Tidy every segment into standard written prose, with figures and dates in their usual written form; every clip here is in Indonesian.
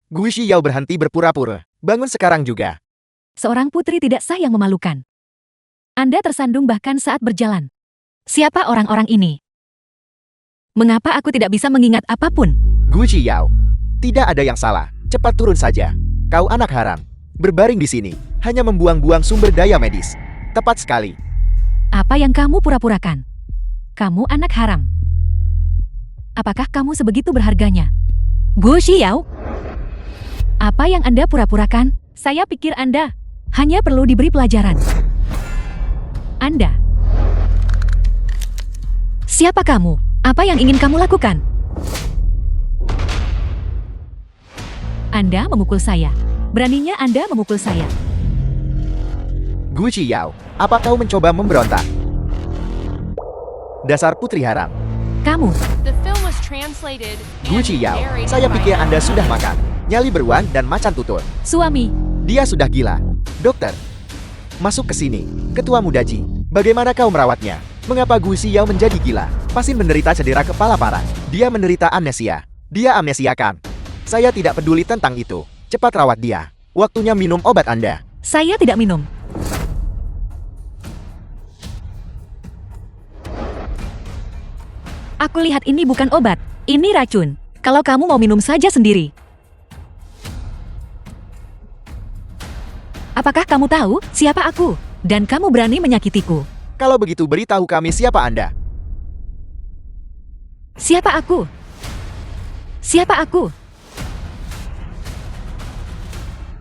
Gu Xiao berhenti berpura-pura. Bangun sekarang juga. Seorang putri tidak sah yang memalukan. Anda tersandung bahkan saat berjalan. Siapa orang-orang ini? Mengapa aku tidak bisa mengingat apapun? Gu Xiao. Tidak ada yang salah. Cepat turun saja. Kau anak haram. Berbaring di sini. Hanya membuang-buang sumber daya medis. Tepat sekali. Apa yang kamu pura-purakan? Kamu anak haram. Apakah kamu sebegitu berharganya? Gu Xiao? Apa yang Anda pura-purakan? Saya pikir Anda hanya perlu diberi pelajaran. Anda. Siapa kamu? Apa yang ingin kamu lakukan? Anda memukul saya. Beraninya Anda memukul saya. Gu Xiao, apa kau mencoba memberontak? Dasar putri haram. Kamu. The film was translated Gu and Xiao, narrated saya by pikir Anda Ellen sudah Wang. makan. Nyali beruang dan macan tutul. Suami. Dia sudah gila. Dokter, masuk ke sini. Ketua muda Ji, bagaimana kau merawatnya? Mengapa Gu Xiao menjadi gila? Pasti menderita cedera kepala parah. Dia menderita amnesia. Dia amnesiakan. Saya tidak peduli tentang itu. Cepat rawat dia. Waktunya minum obat Anda. Saya tidak minum. Aku lihat ini bukan obat. Ini racun. Kalau kamu mau minum saja sendiri. Apakah kamu tahu siapa aku? Dan kamu berani menyakitiku. Kalau begitu beritahu kami siapa Anda. Siapa aku? Siapa aku?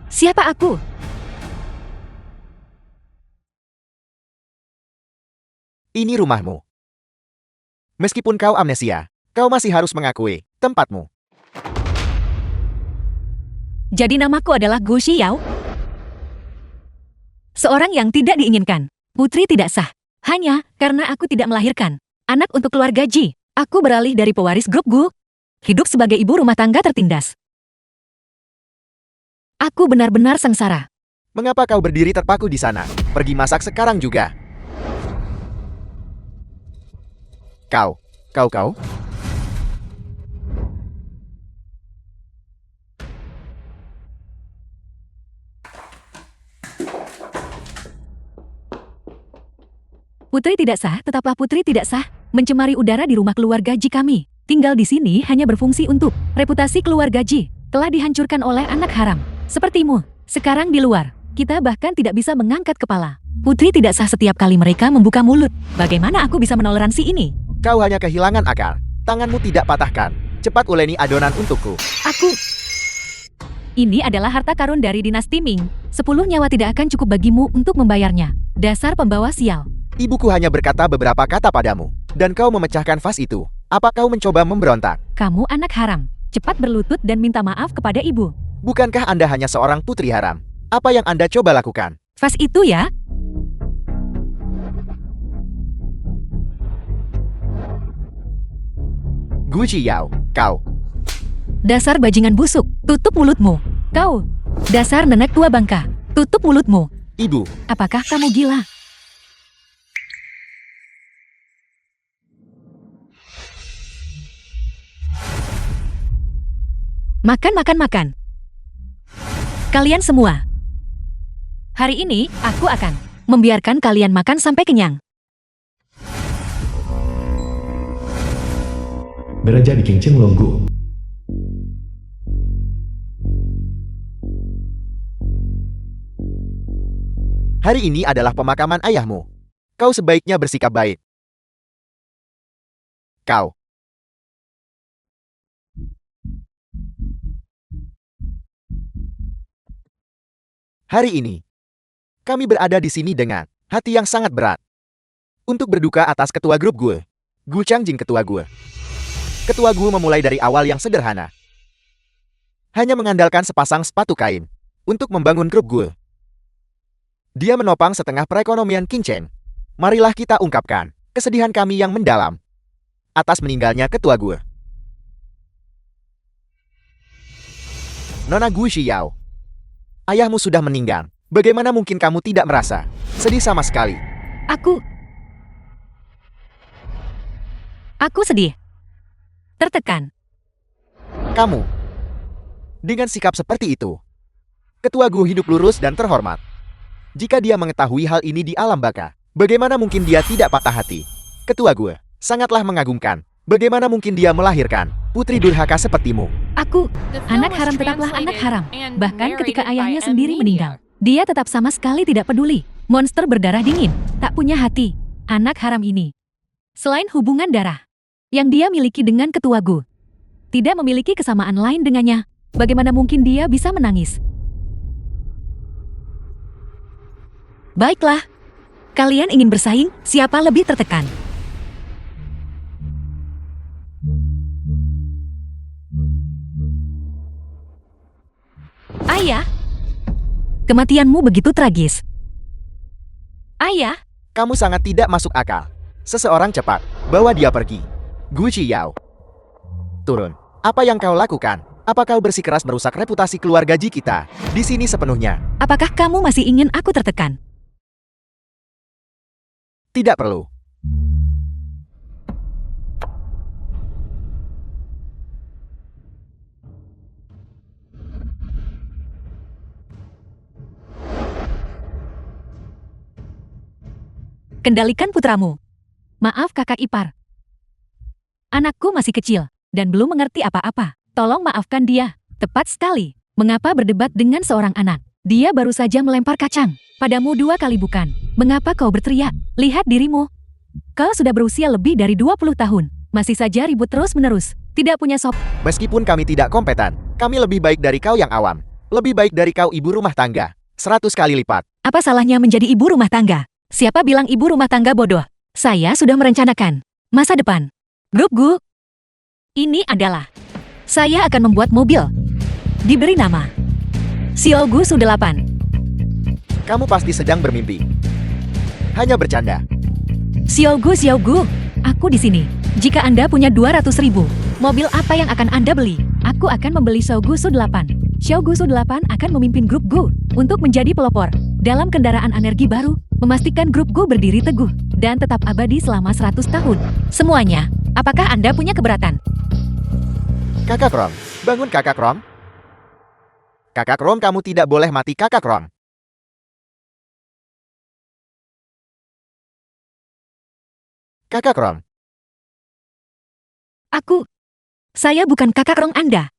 Siapa aku? Ini rumahmu. Meskipun kau amnesia, kau masih harus mengakui tempatmu. Jadi namaku adalah Gu Xiao? Seorang yang tidak diinginkan. Putri tidak sah. Hanya karena aku tidak melahirkan anak untuk keluarga Ji. Aku beralih dari pewaris grup Gu. Hidup sebagai ibu rumah tangga tertindas. Aku benar-benar sengsara. Mengapa kau berdiri terpaku di sana? Pergi masak sekarang juga. Kau. Putri tidak sah, tetaplah putri tidak sah. Mencemari udara di rumah keluarga Ji kami. Tinggal di sini hanya berfungsi untuk reputasi keluarga Ji. Telah dihancurkan oleh anak haram. Sepertimu. Sekarang di luar. Kita bahkan tidak bisa mengangkat kepala. Putri tidak sah setiap kali mereka membuka mulut. Bagaimana aku bisa menoleransi ini? Kau hanya kehilangan akal. Tanganmu tidak patahkan. Cepat uleni adonan untukku. Aku... Ini adalah harta karun dari dinasti Ming. 10 nyawa tidak akan cukup bagimu untuk membayarnya. Dasar pembawa sial. Ibuku hanya berkata beberapa kata padamu. Dan kau memecahkan vas itu. Apa kau mencoba memberontak? Kamu anak haram. Cepat berlutut dan minta maaf kepada ibu. Bukankah Anda hanya seorang putri haram? Apa yang Anda coba lakukan? Vas itu ya? Gu Xiao, kau. Dasar bajingan busuk, tutup mulutmu. Kau, dasar nenek tua bangka, tutup mulutmu. Ibu, Apakah kamu gila? Makan. Kalian semua. Hari ini, aku akan membiarkan kalian makan sampai kenyang. Beraja di Kincing Longgu. hari ini adalah pemakaman ayahmu. Kau sebaiknya bersikap baik. Kau. Hari ini, kami berada di sini dengan hati yang sangat berat. Untuk berduka atas ketua grup gue, Gu Changjing ketua gue. Ketua gue memulai dari awal yang sederhana. Hanya mengandalkan sepasang sepatu kain untuk membangun grup gue. Dia menopang setengah perekonomian King Chen. Marilah kita ungkapkan kesedihan kami yang mendalam atas meninggalnya ketua gue. Nona Gu Xiao, ayahmu sudah meninggal. Bagaimana mungkin kamu tidak merasa sedih sama sekali? Kamu. Dengan sikap seperti itu, Ketua Gu hidup lurus dan terhormat. Jika dia mengetahui hal ini di alam baka, bagaimana mungkin dia tidak patah hati? Ketua Gu sangatlah mengagumkan. Bagaimana mungkin dia melahirkan putri durhaka sepertimu? Aku, The film anak was haram tetaplah anak translated haram. and Bahkan ketika narrated by ayahnya M. sendiri Media. meninggal, dia tetap sama sekali tidak peduli. Monster berdarah dingin, tak punya hati. Anak haram ini. Selain hubungan darah yang dia miliki dengan Ketua Gu, tidak memiliki kesamaan lain dengannya. Bagaimana mungkin dia bisa menangis? Baiklah, kalian ingin bersaing, siapa lebih tertekan? Ayah, kematianmu begitu tragis. Ayah, Kamu sangat tidak masuk akal. Seseorang cepat, bawa dia pergi. Gu Chiyao. Turun. Apa yang kau lakukan? Apa kau bersikeras merusak reputasi keluarga Ji kita? Di sini sepenuhnya. apakah kamu masih ingin aku tertekan? Tidak perlu. Kendalikan putramu. Maaf kakak ipar. Anakku masih kecil dan belum mengerti apa-apa. Tolong maafkan dia. Tepat sekali. Mengapa berdebat dengan seorang anak? Dia baru saja melempar kacang. Padamu 2 kali bukan. Mengapa kau berteriak? Lihat dirimu. Kau sudah berusia lebih dari 20 tahun. Masih saja ribut terus-menerus. Tidak punya sop. Meskipun kami tidak kompeten, kami lebih baik dari kau yang awam. Lebih baik dari kau ibu rumah tangga. 100 kali lipat. Apa salahnya menjadi ibu rumah tangga? Siapa bilang ibu rumah tangga bodoh? Saya sudah merencanakan masa depan. Grup Gu. Ini adalah. Saya akan membuat mobil. Diberi nama Xiaogu Su-8. Kamu pasti sedang bermimpi. Hanya bercanda. Xiaogu. Aku di sini. Jika Anda punya 200.000, mobil apa yang akan Anda beli? Aku akan membeli Xiaogu Su-8. Xiaogu Su-8 akan memimpin grup Gu untuk menjadi pelopor dalam kendaraan energi baru, memastikan grup Gu berdiri teguh dan tetap abadi selama 100 tahun. Semuanya, apakah Anda punya keberatan? Kakak Rom, bangun kakak Rom. Kakak Rom, kamu tidak boleh mati kakak Rom. Kakak Rom, Saya bukan kakak rong Anda.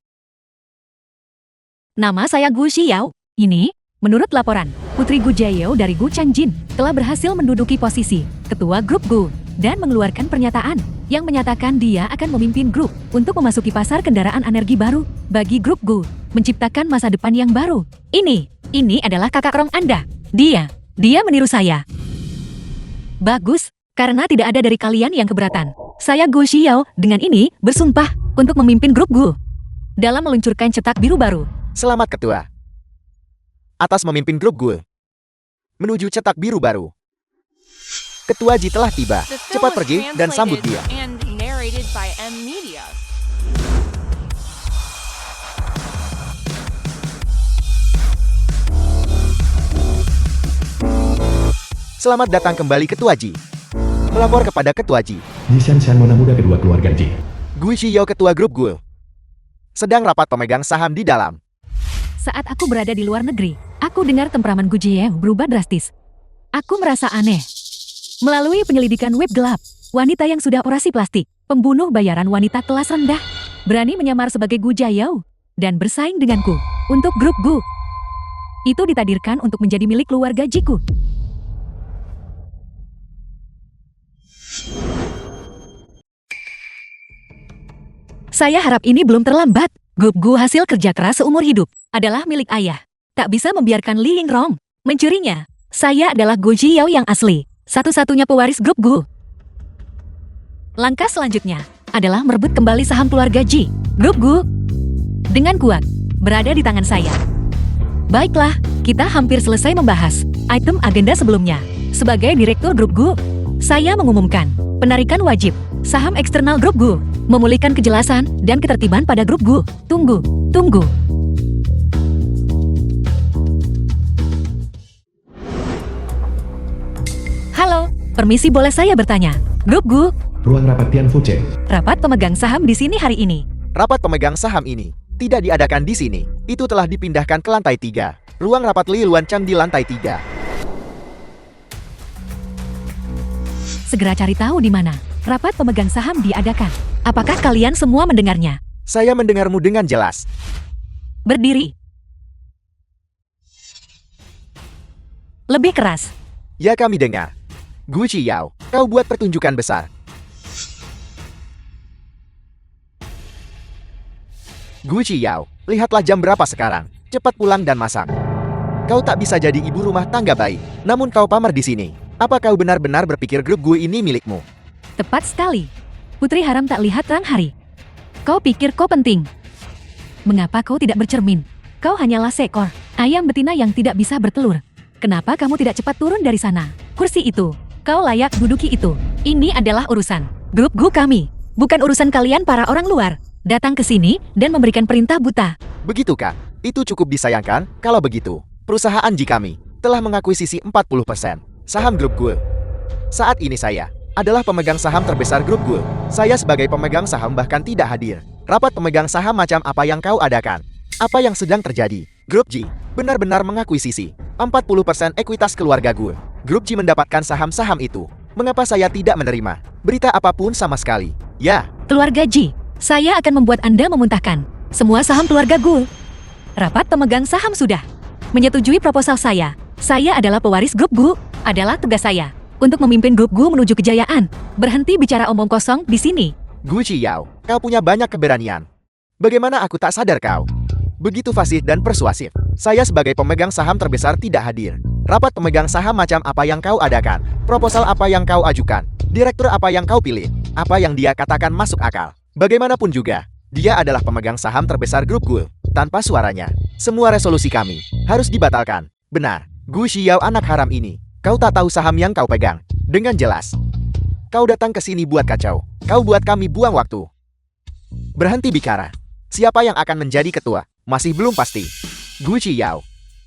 Nama saya Gu Xiao. Ini, menurut laporan, Putri Gu Jiayou dari Gu Changjin telah berhasil menduduki posisi ketua grup Gu dan mengeluarkan pernyataan yang menyatakan dia akan memimpin grup untuk memasuki pasar kendaraan energi baru bagi grup Gu, menciptakan masa depan yang baru. Ini adalah kakak rong Anda. Dia meniru saya. Bagus, karena tidak ada dari kalian yang keberatan. Saya Gu Xiao dengan ini bersumpah untuk memimpin grup Gu dalam meluncurkan cetak biru baru. selamat ketua. Atas memimpin grup gue menuju cetak biru baru. Ketua Ji telah tiba. The film Cepat was pergi dan sambut translated dia. and narrated by M. Media. Selamat datang kembali Ketua Ji. Melapor kepada Ketua Ji. Nishan Mona muda kedua keluarga Ji. Gu Xiao ketua grup gue sedang rapat pemegang saham di dalam. Saat aku berada di luar negeri, aku dengar temperamen Gu Jiayou berubah drastis. Aku merasa aneh. Melalui penyelidikan web gelap, wanita yang sudah operasi plastik, pembunuh bayaran wanita kelas rendah, berani menyamar sebagai Gu Jiayou dan bersaing denganku untuk grup Gu. Itu ditakdirkan untuk menjadi milik keluarga Jiku. Saya harap ini belum terlambat. Grup Gu hasil kerja keras seumur hidup adalah milik ayah. Tak bisa membiarkan Li Yingrong mencurinya. Saya adalah Gu Jiayou yang asli, satu-satunya pewaris grup Gu. Langkah selanjutnya adalah merebut kembali saham keluarga Ji. Grup Gu dengan kuat berada di tangan saya. Baiklah, kita hampir selesai membahas item agenda sebelumnya. Sebagai direktur grup Gu, saya mengumumkan penarikan wajib saham eksternal grup Gu, memulihkan kejelasan dan ketertiban pada grup Gu. Tunggu. Halo, permisi boleh saya bertanya? Grup Gu, Ruang rapat Tian Fuce. rapat pemegang saham di sini hari ini. Rapat pemegang saham ini tidak diadakan di sini. Itu telah dipindahkan ke lantai 3. Ruang rapat Li Luan Chang di lantai 3. Segera cari tahu di mana rapat pemegang saham diadakan. Apakah kalian semua mendengarnya? Saya mendengarmu dengan jelas. Berdiri. Lebih keras. Ya, kami dengar. Gu Qiao, kau buat pertunjukan besar. Gu Qiao, lihatlah jam berapa sekarang. Cepat pulang dan masak. Kau tak bisa jadi ibu rumah tangga baik. Namun kau pamer di sini. Apa kau benar-benar berpikir grup Gu ini milikmu? Tepat sekali. Putri haram tak lihat terang hari. Kau pikir kau penting? Mengapa kau tidak bercermin? Kau hanyalah seekor ayam betina yang tidak bisa bertelur. Kenapa kamu tidak cepat turun dari sana? Kursi itu, kau layak duduki itu. Ini adalah urusan grup Gu kami, bukan urusan kalian para orang luar. Datang ke sini dan memberikan perintah buta. Begitu, Kak. Itu cukup disayangkan. Kalau begitu, perusahaan Ji kami telah mengakuisisi 40% saham grup Gu. Saat ini saya adalah pemegang saham terbesar grup Gu. Saya sebagai pemegang saham bahkan tidak hadir. Rapat pemegang saham macam apa yang kau adakan? Apa yang sedang terjadi? Grup Ji benar-benar mengakuisisi 40% ekuitas keluarga Gu. Grup Ji mendapatkan saham-saham itu. Mengapa saya tidak menerima berita apapun sama sekali? Ya, Keluarga Ji, saya akan membuat Anda memuntahkan semua saham keluarga Gu. Rapat pemegang saham sudah menyetujui proposal saya. Saya adalah pewaris grup Gu. Adalah tugas saya untuk memimpin grup Gu menuju kejayaan. Berhenti bicara omong kosong di sini. Gu Qiao, kau punya banyak keberanian. Bagaimana aku tak sadar kau? Begitu fasih dan persuasif. Saya sebagai pemegang saham terbesar tidak hadir. Rapat pemegang saham macam apa yang kau adakan? Proposal apa yang kau ajukan? Direktur apa yang kau pilih? Apa yang dia katakan masuk akal? Bagaimanapun juga, dia adalah pemegang saham terbesar grup Gu. Tanpa suaranya, semua resolusi kami harus dibatalkan. Benar, Gu Xiao anak haram ini. Kau tak tahu saham yang kau pegang. Dengan jelas, kau datang ke sini buat kacau. Kau buat kami buang waktu. Berhenti bicara. Siapa yang akan menjadi ketua? Masih belum pasti. Gu Qiao,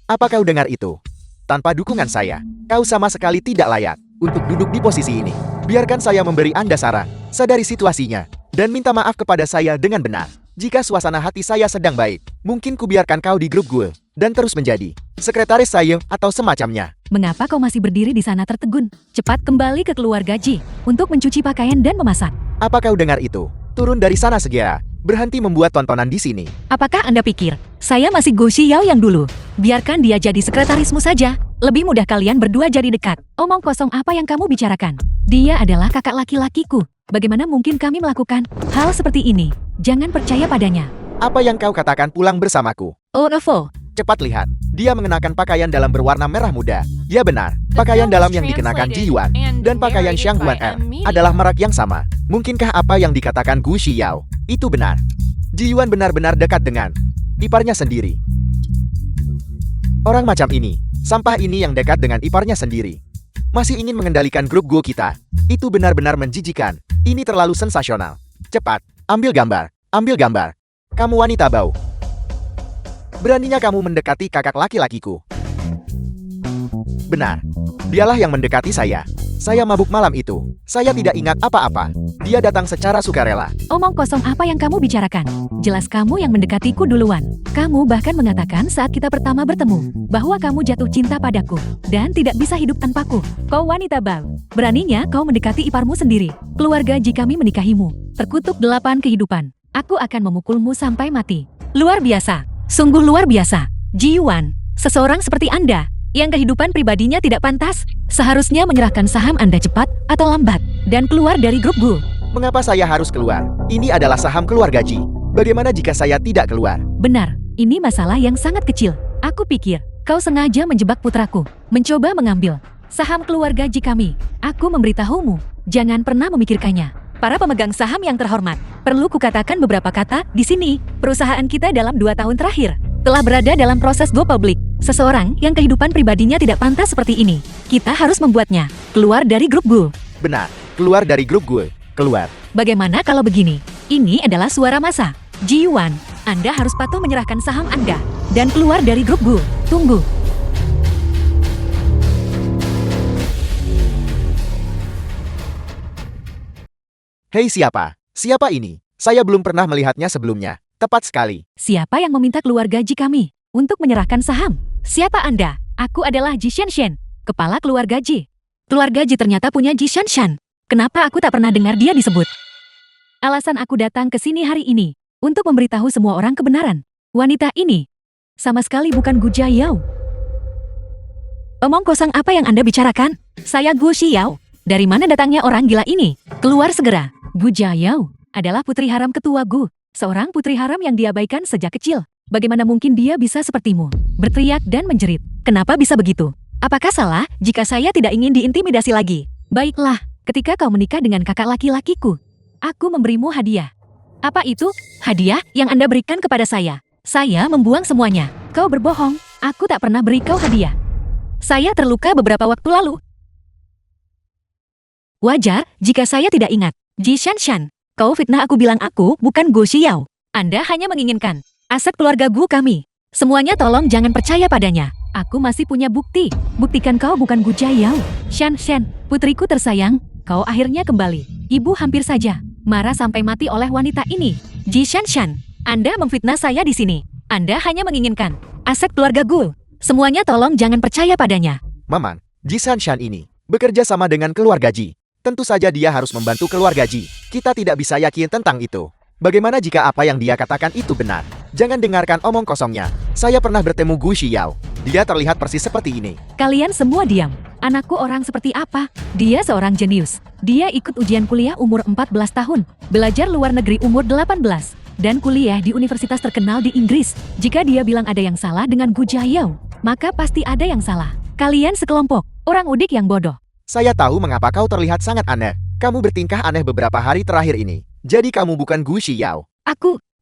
apa kau dengar itu? Tanpa dukungan saya, kau sama sekali tidak layak untuk duduk di posisi ini. Biarkan saya memberi Anda saran. Sadari situasinya dan minta maaf kepada saya dengan benar. Jika suasana hati saya sedang baik, mungkin kubiarkan kau di grup Gu dan terus menjadi sekretaris saya atau semacamnya. Mengapa kau masih berdiri di sana tertegun? Cepat kembali ke keluarga Ji untuk mencuci pakaian dan memasak. Apa kau dengar itu? Turun dari sana segera. Berhenti membuat tontonan di sini. Apakah Anda pikir saya masih Gu Xiao yang dulu? Biarkan dia jadi sekretarismu saja. Lebih mudah kalian berdua jadi dekat. Omong kosong apa yang kamu bicarakan? Dia adalah kakak laki-lakiku. Bagaimana mungkin kami melakukan hal seperti ini? Jangan percaya padanya. Apa yang kau katakan pulang bersamaku? Oh Novo, Cepat lihat. Dia mengenakan pakaian dalam berwarna merah muda. Ya benar, The pakaian film dalam is yang dikenakan translated Ji Yuan and dan pakaian narrated Xiang by Guan Er M Media. adalah merek yang sama. Mungkinkah apa yang dikatakan Gu Xiao itu benar? Ji Yuan benar-benar dekat dengan iparnya sendiri. Orang macam ini, sampah ini yang dekat dengan iparnya sendiri. Masih ingin mengendalikan grup Gu kita. Itu benar-benar menjijikan. Ini terlalu sensasional. Cepat, ambil gambar. Ambil gambar. Kamu wanita bau. Beraninya kamu mendekati kakak laki-lakiku. Benar. Dialah yang mendekati saya. Saya mabuk malam itu. Saya tidak ingat apa-apa. Dia datang secara sukarela. omong kosong apa yang kamu bicarakan? Jelas kamu yang mendekatiku duluan. Kamu bahkan mengatakan saat kita pertama bertemu, bahwa kamu jatuh cinta padaku, dan tidak bisa hidup tanpaku. Kau wanita bal. Beraninya kau mendekati iparmu sendiri. Keluarga Ji kami menikahimu. Terkutuk 8 kehidupan. Aku akan memukulmu sampai mati. Luar biasa. Sungguh luar biasa. Ji Yuan, seseorang seperti Anda, yang kehidupan pribadinya tidak pantas, seharusnya menyerahkan saham Anda cepat atau lambat, dan keluar dari grup Gu. Mengapa saya harus keluar? Ini adalah saham keluarga Ji. Bagaimana jika saya tidak keluar? Benar, ini masalah yang sangat kecil. Aku pikir, kau sengaja menjebak putraku, mencoba mengambil saham keluarga Ji kami. Aku memberitahumu, jangan pernah memikirkannya. Para pemegang saham yang terhormat, perlu kukatakan beberapa kata di sini. Perusahaan kita dalam 2 tahun terakhir telah berada dalam proses go public. Seseorang yang kehidupan pribadinya tidak pantas seperti ini, kita harus membuatnya keluar dari grup Gu. Benar, keluar dari grup Gu. Keluar. Bagaimana kalau begini? Ini adalah suara massa. Ji Yuan, Anda harus patuh menyerahkan saham Anda dan keluar dari grup Gu. Tunggu. Hei siapa? Siapa ini? Saya belum pernah melihatnya sebelumnya. Tepat sekali. Siapa yang meminta keluar gaji kami untuk menyerahkan saham? Siapa Anda? Aku adalah Ji Shanshan, kepala keluarga Ji. Keluarga Ji ternyata punya Ji Shanshan. Kenapa aku tak pernah dengar dia disebut? Alasan aku datang ke sini hari ini untuk memberitahu semua orang kebenaran. Wanita ini sama sekali bukan Gu Jiayao. Omong kosong apa yang Anda bicarakan? Saya Gu Xiao. Dari mana datangnya orang gila ini? Keluar segera. Gu Jiayao adalah putri haram ketua Gu. Seorang putri haram yang diabaikan sejak kecil. Bagaimana mungkin dia bisa sepertimu? Berteriak dan menjerit. Kenapa bisa begitu? Apakah salah jika saya tidak ingin diintimidasi lagi? Baiklah, ketika kau menikah dengan kakak laki-lakiku, aku memberimu hadiah. Apa itu? Hadiah yang Anda berikan kepada saya. Saya membuang semuanya. Kau berbohong. Aku tak pernah beri kau hadiah. Saya terluka beberapa waktu lalu. Wajar jika saya tidak ingat. Ji Shanshan, kau fitnah aku bilang aku bukan Gu Xiao. Anda hanya menginginkan aset keluarga Gu kami. Semuanya tolong jangan percaya padanya. Aku masih punya bukti. Buktikan kau bukan Gu Jiayao. Shanshan, putriku tersayang, kau akhirnya kembali. Ibu hampir saja marah sampai mati oleh wanita ini. Ji Shanshan, Anda memfitnah saya di sini. Anda hanya menginginkan aset keluarga Gu. Semuanya tolong jangan percaya padanya. Maman, Ji Shanshan ini bekerja sama dengan keluarga Ji. Tentu saja dia harus membantu keluarga Ji. Kita tidak bisa yakin tentang itu. Bagaimana jika apa yang dia katakan itu benar? Jangan dengarkan omong kosongnya. Saya pernah bertemu Gu Xiao. Dia terlihat persis seperti ini. Kalian semua diam. Anakku orang seperti apa? Dia seorang jenius. Dia ikut ujian kuliah umur 14 tahun. Belajar luar negeri umur 18. Dan kuliah di universitas terkenal di Inggris. Jika dia bilang ada yang salah dengan Gu Jiayao, maka pasti ada yang salah. Kalian sekelompok orang udik yang bodoh. Saya tahu mengapa kau terlihat sangat aneh. Kamu bertingkah aneh beberapa hari terakhir ini. Jadi kamu bukan Gu Xiao.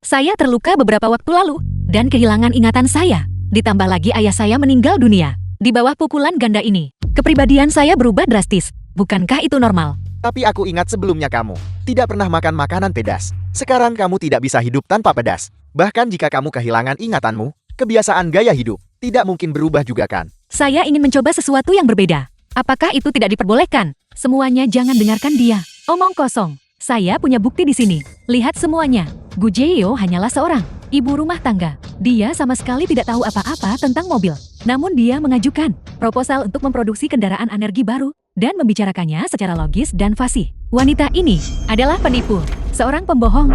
Saya terluka beberapa waktu lalu dan kehilangan ingatan saya. Ditambah lagi ayah saya meninggal dunia. Di bawah pukulan ganda ini, kepribadian saya berubah drastis. Bukankah itu normal? Tapi aku ingat sebelumnya kamu tidak pernah makan makanan pedas. Sekarang kamu tidak bisa hidup tanpa pedas. Bahkan jika kamu kehilangan ingatanmu, kebiasaan gaya hidup tidak mungkin berubah juga kan? Saya ingin mencoba sesuatu yang berbeda. Apakah itu tidak diperbolehkan? Semuanya jangan dengarkan dia. Omong kosong. Saya punya bukti di sini. Lihat semuanya. Gu Jiayao hanyalah seorang ibu rumah tangga. Dia sama sekali tidak tahu apa-apa tentang mobil. Namun dia mengajukan proposal untuk memproduksi kendaraan energi baru dan membicarakannya secara logis dan fasih. Wanita ini adalah penipu, seorang pembohong.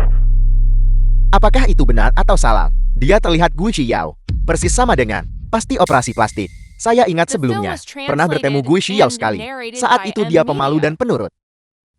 Apakah itu benar atau salah? Dia terlihat Gu Xiao. Persis sama dengan pasti operasi plastik. Saya ingat sebelumnya pernah bertemu Gu Xiao sekali. Saat itu dia pemalu dan penurut.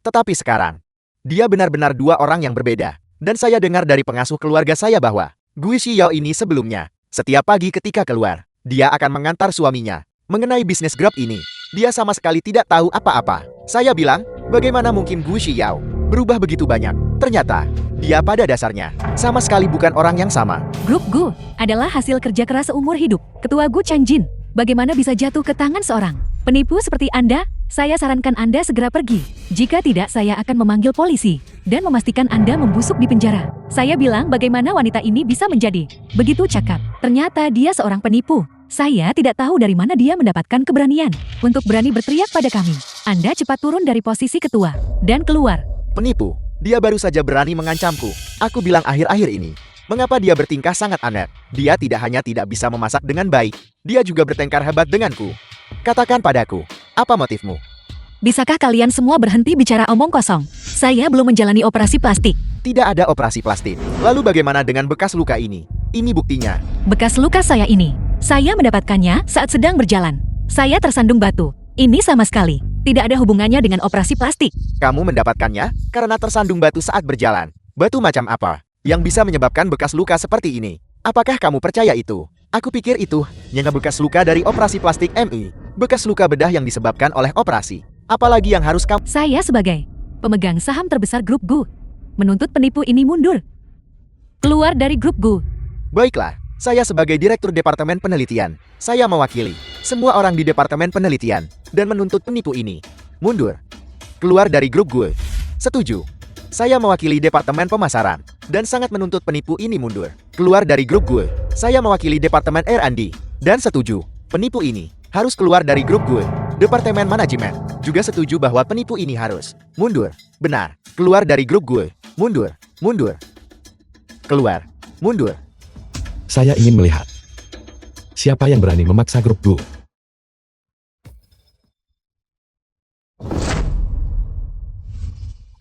Tetapi sekarang, dia benar-benar dua orang yang berbeda. Dan saya dengar dari pengasuh keluarga saya bahwa Gu Xiao ini sebelumnya, setiap pagi ketika keluar, dia akan mengantar suaminya. Mengenai bisnis Grab ini, dia sama sekali tidak tahu apa-apa. Saya bilang, bagaimana mungkin Gu Xiao berubah begitu banyak? Ternyata, dia pada dasarnya sama sekali bukan orang yang sama. Grup Gu adalah hasil kerja keras seumur hidup. Ketua Gu Changjin, bagaimana bisa jatuh ke tangan seorang penipu seperti Anda? Saya sarankan Anda segera pergi. Jika tidak, saya akan memanggil polisi dan memastikan Anda membusuk di penjara. Saya bilang bagaimana wanita ini bisa menjadi begitu cakap. Ternyata dia seorang penipu. Saya tidak tahu dari mana dia mendapatkan keberanian untuk berani berteriak pada kami. Anda cepat turun dari posisi ketua dan keluar. Penipu, dia baru saja berani mengancamku. Aku bilang akhir-akhir ini, mengapa dia bertingkah sangat aneh? Dia tidak hanya tidak bisa memasak dengan baik, dia juga bertengkar hebat denganku. Katakan padaku, apa motifmu? Bisakah kalian semua berhenti bicara omong kosong? Saya belum menjalani operasi plastik. Tidak ada operasi plastik. Lalu bagaimana dengan bekas luka ini? Ini buktinya. Bekas luka saya ini, saya mendapatkannya saat sedang berjalan. Saya tersandung batu. Ini sama sekali tidak ada hubungannya dengan operasi plastik. Kamu mendapatkannya karena tersandung batu saat berjalan. Batu macam apa yang bisa menyebabkan bekas luka seperti ini? Apakah kamu percaya itu? Aku pikir itu hanya bekas luka dari operasi plastik MI. Bekas luka bedah yang disebabkan oleh operasi. Apalagi yang harus kamu... Saya sebagai pemegang saham terbesar grup Gu menuntut penipu ini mundur. Keluar dari grup Gu. Baiklah, saya sebagai Direktur Departemen Penelitian. Saya mewakili semua orang di Departemen Penelitian dan menuntut penipu ini mundur. Keluar dari grup Gu. Setuju. Saya mewakili Departemen Pemasaran dan sangat menuntut penipu ini mundur. Keluar dari grup Gu. Saya mewakili Departemen R&D dan setuju. Penipu ini harus keluar dari grup Gu. Departemen Manajemen juga setuju bahwa penipu ini harus mundur. Benar. Keluar dari grup Gu. Mundur. Mundur. Keluar. Mundur. Saya ingin melihat. Siapa yang berani memaksa grup Gu?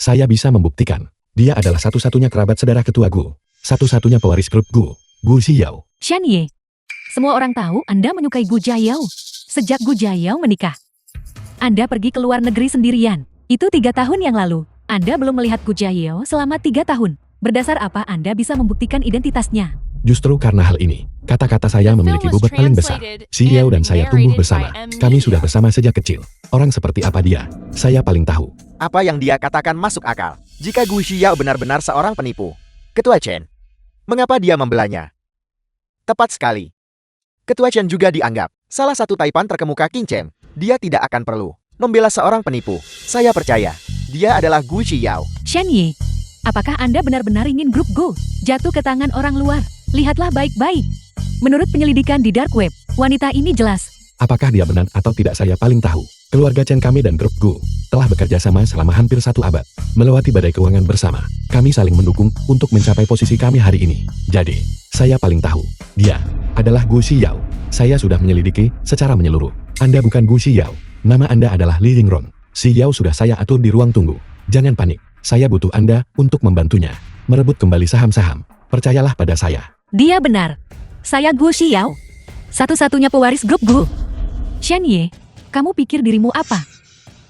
Saya bisa membuktikan. Dia adalah satu-satunya kerabat saudara ketua Gu. Satu-satunya pewaris grup Gu. Gu Xiao. Shan Ye. Semua orang tahu Anda menyukai Gu Jiayao. Sejak Gu Jiayao menikah. Anda pergi ke luar negeri sendirian. Itu 3 tahun yang lalu. Anda belum melihat Gu Jiayao selama 3 tahun. Berdasar apa Anda bisa membuktikan identitasnya? Justru karena hal ini, kata-kata saya memiliki bobot paling besar. Xiao dan saya tumbuh bersama. Kami sudah bersama sejak kecil. Orang seperti apa dia, saya paling tahu. Apa yang dia katakan masuk akal. Jika Gu Xiao benar-benar seorang penipu. Ketua Chen. Mengapa dia membelanya? Tepat sekali. Ketua Chen juga dianggap salah satu taipan terkemuka King Chen. Dia tidak akan perlu membela seorang penipu. Saya percaya, dia adalah Gu Xiao. Shan Ye. Apakah Anda benar-benar ingin grup Gu jatuh ke tangan orang luar? Lihatlah baik-baik. Menurut penyelidikan di Dark Web, wanita ini jelas. Apakah dia benar atau tidak saya paling tahu. Keluarga Chen kami dan grup Gu telah bekerja sama selama hampir 1 abad. Melewati badai keuangan bersama. Kami saling mendukung untuk mencapai posisi kami hari ini. Jadi, saya paling tahu. Dia adalah Gu Xiao. Saya sudah menyelidiki secara menyeluruh. Anda bukan Gu Xiao. Nama Anda adalah Li Yingron. Xiao sudah saya atur di ruang tunggu. Jangan panik. Saya butuh Anda untuk membantunya. Merebut kembali saham-saham. Percayalah pada saya. Dia benar. Saya Gu Xiao. Satu-satunya pewaris grup Gu. Shan Ye, kamu pikir dirimu apa?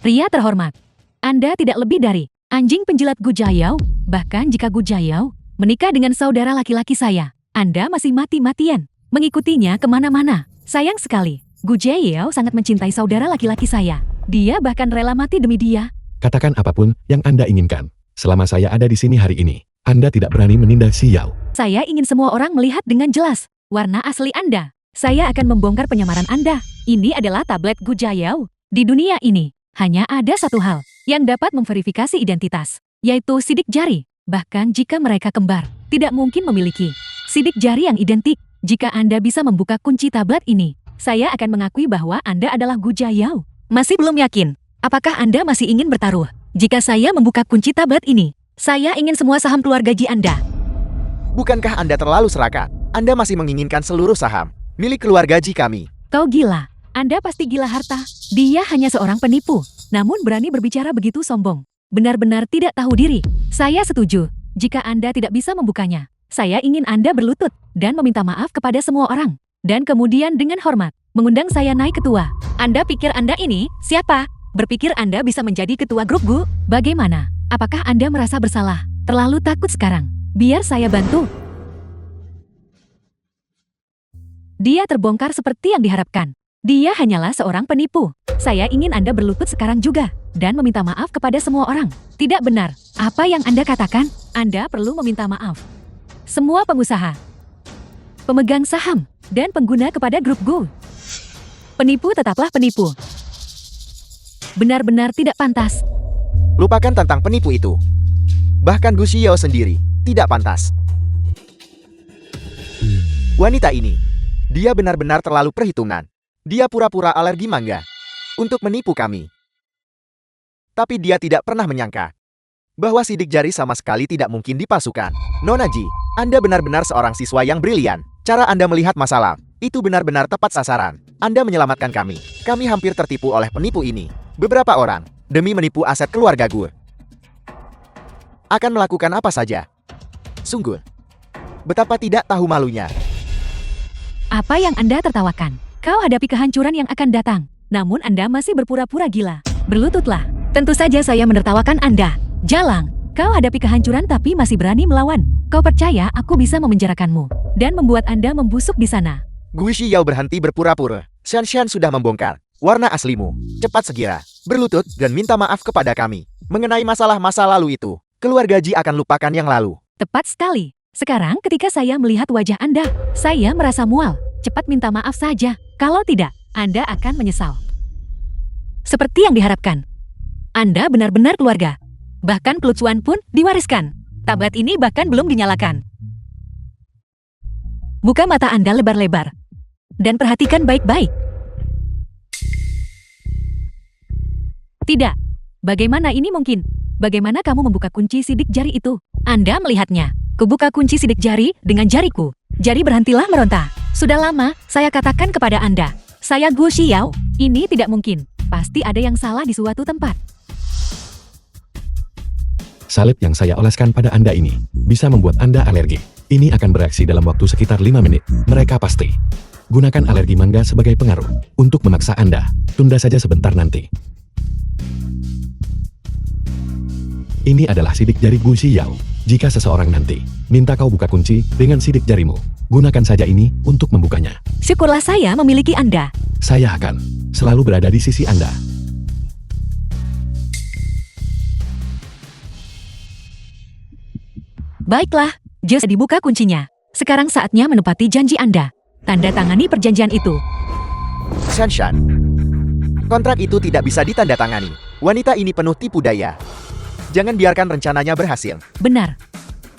Pria terhormat. Anda tidak lebih dari anjing penjilat Gu Jiayao. Bahkan jika Gu Jiayao menikah dengan saudara laki-laki saya, Anda masih mati-matian mengikutinya kemana-mana. Sayang sekali, Gu Jiayao sangat mencintai saudara laki-laki saya. Dia bahkan rela mati demi dia. Katakan apapun yang Anda inginkan. Selama saya ada di sini hari ini, Anda tidak berani menindas Xiao. Saya ingin semua orang melihat dengan jelas warna asli Anda. Saya akan membongkar penyamaran Anda. Ini adalah tablet Gu Jiayao. Di dunia ini, hanya ada satu hal yang dapat memverifikasi identitas, yaitu sidik jari. Bahkan jika mereka kembar, tidak mungkin memiliki sidik jari yang identik. Jika Anda bisa membuka kunci tablet ini, saya akan mengakui bahwa Anda adalah Gu Jiayao. Masih belum yakin? Apakah Anda masih ingin bertaruh? Jika saya membuka kunci tablet ini, saya ingin semua saham keluarga Ji Anda. Bukankah Anda terlalu serakah? Anda masih menginginkan seluruh saham milik keluarga Ji kami. Kau gila. Anda pasti gila harta. Dia hanya seorang penipu, namun berani berbicara begitu sombong. Benar-benar tidak tahu diri. Saya setuju. Jika Anda tidak bisa membukanya, saya ingin Anda berlutut dan meminta maaf kepada semua orang. Dan kemudian dengan hormat, mengundang saya naik ketua. Anda pikir Anda ini siapa? Berpikir Anda bisa menjadi ketua grup Gu? Bagaimana? Apakah Anda merasa bersalah? Terlalu takut sekarang. Biar saya bantu. Dia terbongkar seperti yang diharapkan. Dia hanyalah seorang penipu. Saya ingin Anda berlutut sekarang juga dan meminta maaf kepada semua orang. Tidak benar. Apa yang Anda katakan? Anda perlu meminta maaf. Semua pengusaha, pemegang saham, dan pengguna kepada grup Gu. Penipu tetaplah penipu. Benar-benar tidak pantas. Lupakan tentang penipu itu. Bahkan Gu Xiao sendiri tidak pantas. Wanita ini, dia benar-benar terlalu perhitungan. Dia pura-pura alergi mangga untuk menipu kami. Tapi dia tidak pernah menyangka bahwa sidik jari sama sekali tidak mungkin dipalsukan. Nona Ji, Anda benar-benar seorang siswa yang brilian. Cara Anda melihat masalah itu benar-benar tepat sasaran. Anda menyelamatkan kami. Kami hampir tertipu oleh penipu ini. Beberapa orang, demi menipu aset keluarga gue, akan melakukan apa saja. Sungguh, betapa tidak tahu malunya. Apa yang Anda tertawakan? Kau hadapi kehancuran yang akan datang. Namun Anda masih berpura-pura gila. Berlututlah. Tentu saja saya menertawakan Anda. Jalang, kau hadapi kehancuran tapi masih berani melawan. Kau percaya aku bisa memenjarakanmu dan membuat Anda membusuk di sana. Gu Xiao berhenti berpura-pura. Shan Shan sudah membongkar warna aslimu. Cepat segera, berlutut dan minta maaf kepada kami. Mengenai masalah masa lalu itu, keluarga Ji akan lupakan yang lalu. Tepat sekali. Sekarang ketika saya melihat wajah Anda, saya merasa mual. Cepat minta maaf saja. Kalau tidak, Anda akan menyesal. Seperti yang diharapkan. Anda benar-benar keluarga. Bahkan kelucuan pun diwariskan. Tablet ini bahkan belum dinyalakan. Buka mata Anda lebar-lebar. Dan perhatikan baik-baik. Tidak. Bagaimana ini mungkin? Bagaimana kamu membuka kunci sidik jari itu? Anda melihatnya. Kubuka kunci sidik jari dengan jariku. Jadi berhentilah meronta. Sudah lama, saya katakan kepada Anda. Saya Gu Xiao. Ini tidak mungkin. Pasti ada yang salah di suatu tempat. Salib yang saya oleskan pada Anda ini bisa membuat Anda alergi. Ini akan bereaksi dalam waktu sekitar 5 menit. Mereka pasti. Gunakan alergi mangga sebagai pengaruh untuk memaksa Anda. Tunda saja sebentar nanti. Ini adalah sidik jari Gu Xiao. Jika seseorang nanti minta kau buka kunci dengan sidik jarimu, gunakan saja ini untuk membukanya. Syukurlah saya memiliki Anda. Saya akan selalu berada di sisi Anda. Baiklah, just dibuka kuncinya. Sekarang saatnya menepati janji Anda. Tanda tangani perjanjian itu. Shanshan. Kontrak itu tidak bisa ditandatangani. Wanita ini penuh tipu daya. Jangan biarkan rencananya berhasil. Benar.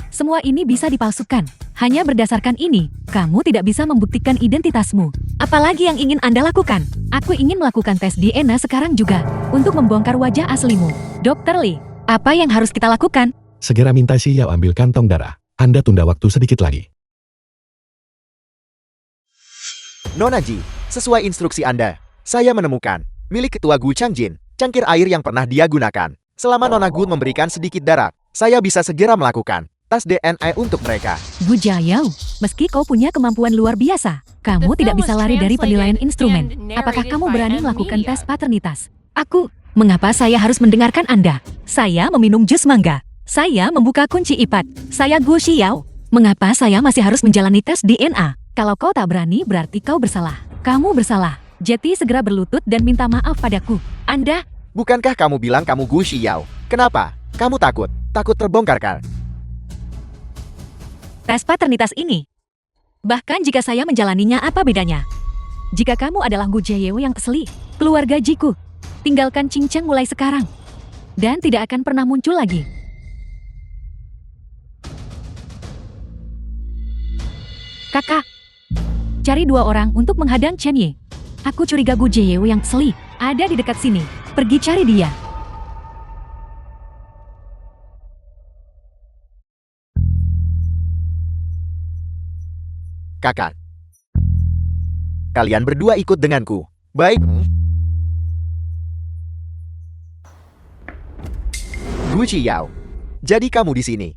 Semua ini bisa dipalsukan. Hanya berdasarkan ini, kamu tidak bisa membuktikan identitasmu. Apalagi yang ingin Anda lakukan? Aku ingin melakukan tes DNA sekarang juga, untuk membongkar wajah aslimu. Dr. Lee, apa yang harus kita lakukan? Segera minta Xiao ambil kantong darah. Anda tunda waktu sedikit lagi. Nona Ji, sesuai instruksi Anda, saya menemukan milik ketua Gu Changjin, cangkir air yang pernah dia gunakan. Selama Nona Gu memberikan sedikit darah, saya bisa segera melakukan tes DNA untuk mereka. Gu Jiayao, meski kau punya kemampuan luar biasa, kamu tidak bisa lari dari penilaian instrumen. Apakah kamu berani melakukan tes paternitas? Mengapa saya harus mendengarkan Anda? Saya meminum jus mangga. Saya membuka kunci IPAD. Saya Gu Xiao. Mengapa saya masih harus menjalani tes DNA? Kalau kau tak berani, berarti kau bersalah. Kamu bersalah. Jadi segera berlutut dan minta maaf padaku. Anda... Bukankah kamu bilang kamu Gu Xiao? Kenapa? Kamu takut? Takut terbongkar kan? Tes paternitas ini. Bahkan jika saya menjalaninya, apa bedanya? Jika kamu adalah Gu Jiayao yang asli, keluarga Jiku, tinggalkan cincang mulai sekarang. Dan tidak akan pernah muncul lagi. Kakak, cari 2 orang untuk menghadang Chen Yi. Aku curiga Gu Jiayao yang asli ada di dekat sini. Pergi cari dia. Kakak. Kalian berdua ikut denganku. Baik. Gu Xiao. Jadi kamu di sini.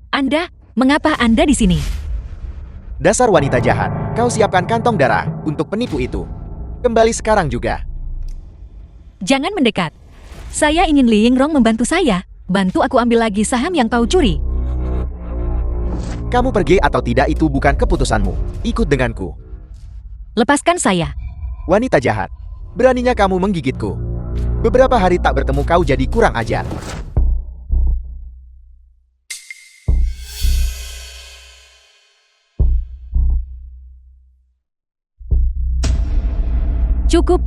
Anda, mengapa Anda di sini? Dasar wanita jahat. Kau siapkan kantong darah untuk penipu itu. Kembali sekarang juga. Jangan mendekat. Saya ingin Li Yingrong membantu saya. Bantu aku ambil lagi saham yang kau curi. Kamu pergi atau tidak itu bukan keputusanmu. Ikut denganku. Lepaskan saya. Wanita jahat. Beraninya kamu menggigitku. Beberapa hari tak bertemu kau jadi kurang ajar. Cukup.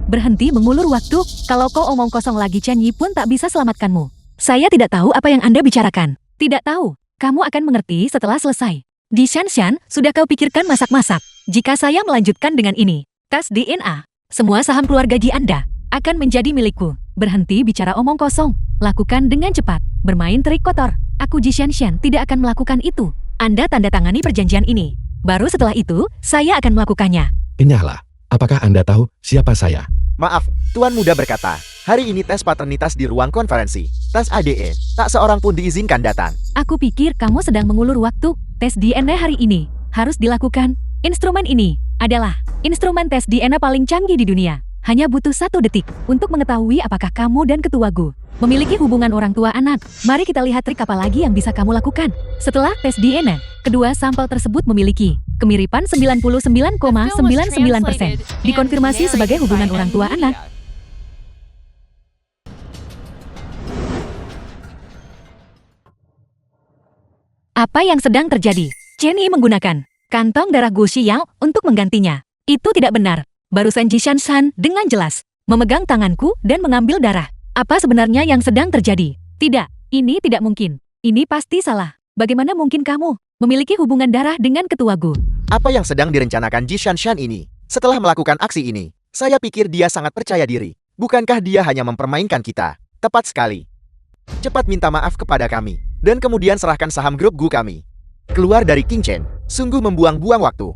Berhenti mengulur waktu. Kalau kau omong kosong lagi, Chen Yi pun tak bisa selamatkanmu. Saya tidak tahu apa yang Anda bicarakan. Tidak tahu. Kamu akan mengerti setelah selesai. Di Shanshan, sudah kau pikirkan masak-masak. Jika saya melanjutkan dengan ini, tes DNA, semua saham keluarga Ji Anda akan menjadi milikku. Berhenti bicara omong kosong. Lakukan dengan cepat. Bermain trik kotor. Aku Ji Shanshan tidak akan melakukan itu. Anda tanda tangani perjanjian ini. Baru setelah itu, saya akan melakukannya. Enyahlah. Apakah Anda tahu siapa saya? Maaf, Tuan Muda berkata, hari ini tes paternitas di ruang konferensi. Tes ADN, tak seorang pun diizinkan datang. Aku pikir kamu sedang mengulur waktu. Tes DNA hari ini harus dilakukan. Instrumen ini adalah instrumen tes DNA paling canggih di dunia. Hanya butuh 1 detik untuk mengetahui apakah kamu dan ketua Gu memiliki hubungan orang tua anak. Mari kita lihat trik apa lagi yang bisa kamu lakukan. Setelah tes DNA, kedua sampel tersebut memiliki kemiripan 99,99%. Dikonfirmasi sebagai hubungan orang tua anak. Apa yang sedang terjadi? Chen Yi menggunakan kantong darah Gu Xiao untuk menggantinya. Itu tidak benar. Barusan Ji Shanshan dengan jelas memegang tanganku dan mengambil darah. Apa sebenarnya yang sedang terjadi? Tidak, ini tidak mungkin. Ini pasti salah. Bagaimana mungkin kamu memiliki hubungan darah dengan ketua Gu? Apa yang sedang direncanakan Ji Shanshan ini? Setelah melakukan aksi ini, saya pikir dia sangat percaya diri. Bukankah dia hanya mempermainkan kita? Tepat sekali. Cepat minta maaf kepada kami. Dan kemudian serahkan saham grup Gu kami. Keluar dari King Chen, sungguh membuang-buang waktu.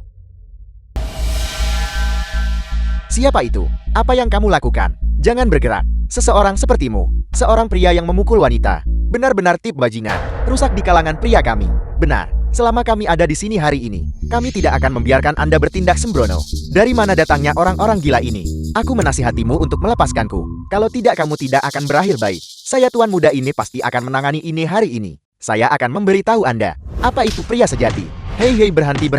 Siapa itu? Apa yang kamu lakukan? Jangan bergerak. Seseorang sepertimu, seorang pria yang memukul wanita. Benar-benar tip bajingan, rusak di kalangan pria kami. Benar, selama kami ada di sini hari ini, kami tidak akan membiarkan Anda bertindak sembrono. Dari mana datangnya orang-orang gila ini? Aku menasihatimu untuk melepaskanku. Kalau tidak, kamu tidak akan berakhir baik. Saya tuan muda ini pasti akan menangani ini hari ini. Saya akan memberitahu Anda, apa itu pria sejati. Hei, berhenti.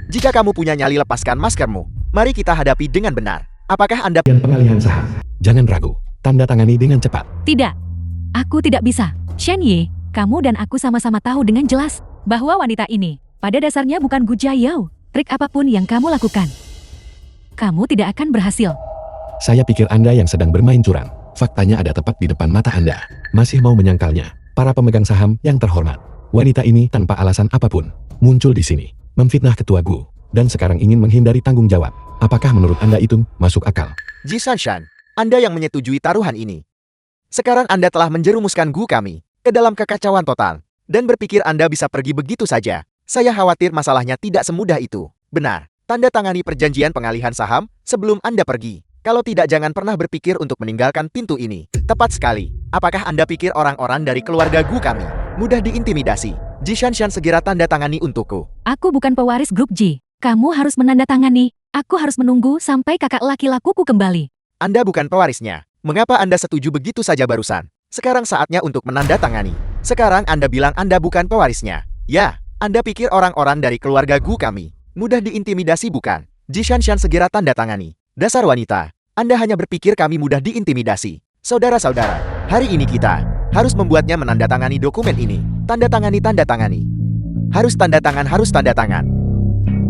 Jika kamu punya nyali, lepaskan maskermu. Mari kita hadapi dengan benar. Apakah Anda... Dan pengalihan saham. Jangan ragu, tanda tangani dengan cepat. Tidak. Aku tidak bisa. Shen Yi, kamu dan aku sama-sama tahu dengan jelas bahwa wanita ini pada dasarnya bukan Gu Jiayao. Trik apapun yang kamu lakukan, kamu tidak akan berhasil. Saya pikir Anda yang sedang bermain curang. Faktanya ada tepat di depan mata Anda. Masih mau menyangkalnya? Para pemegang saham yang terhormat. Wanita ini tanpa alasan apapun muncul di sini, memfitnah ketua Gu, dan sekarang ingin menghindari tanggung jawab. Apakah menurut Anda itu masuk akal? Ji Shanshan, Anda yang menyetujui taruhan ini. Sekarang Anda telah menjerumuskan Gu kami ke dalam kekacauan total, dan berpikir Anda bisa pergi begitu saja. Saya khawatir masalahnya tidak semudah itu. Benar, tanda tangani perjanjian pengalihan saham sebelum Anda pergi. Kalau tidak, jangan pernah berpikir untuk meninggalkan pintu ini. Tepat sekali. Apakah Anda pikir orang-orang dari keluarga Gu kami mudah diintimidasi? Ji Shanshan, segera tanda tangani untukku. Aku bukan pewaris grup Ji. Kamu harus menandatangani. Aku harus menunggu sampai kakak laki-lakuku kembali. Anda bukan pewarisnya. Mengapa Anda setuju begitu saja barusan? Sekarang saatnya untuk menandatangani. Sekarang Anda bilang Anda bukan pewarisnya. Ya, Anda pikir orang-orang dari keluarga Gu kami mudah diintimidasi, bukan? Ji Shanshan, segera tanda tangani. Dasar wanita, Anda hanya berpikir kami mudah diintimidasi. Saudara-saudara, hari ini kita harus membuatnya menandatangani dokumen ini. Tanda tangani. Harus tanda tangan.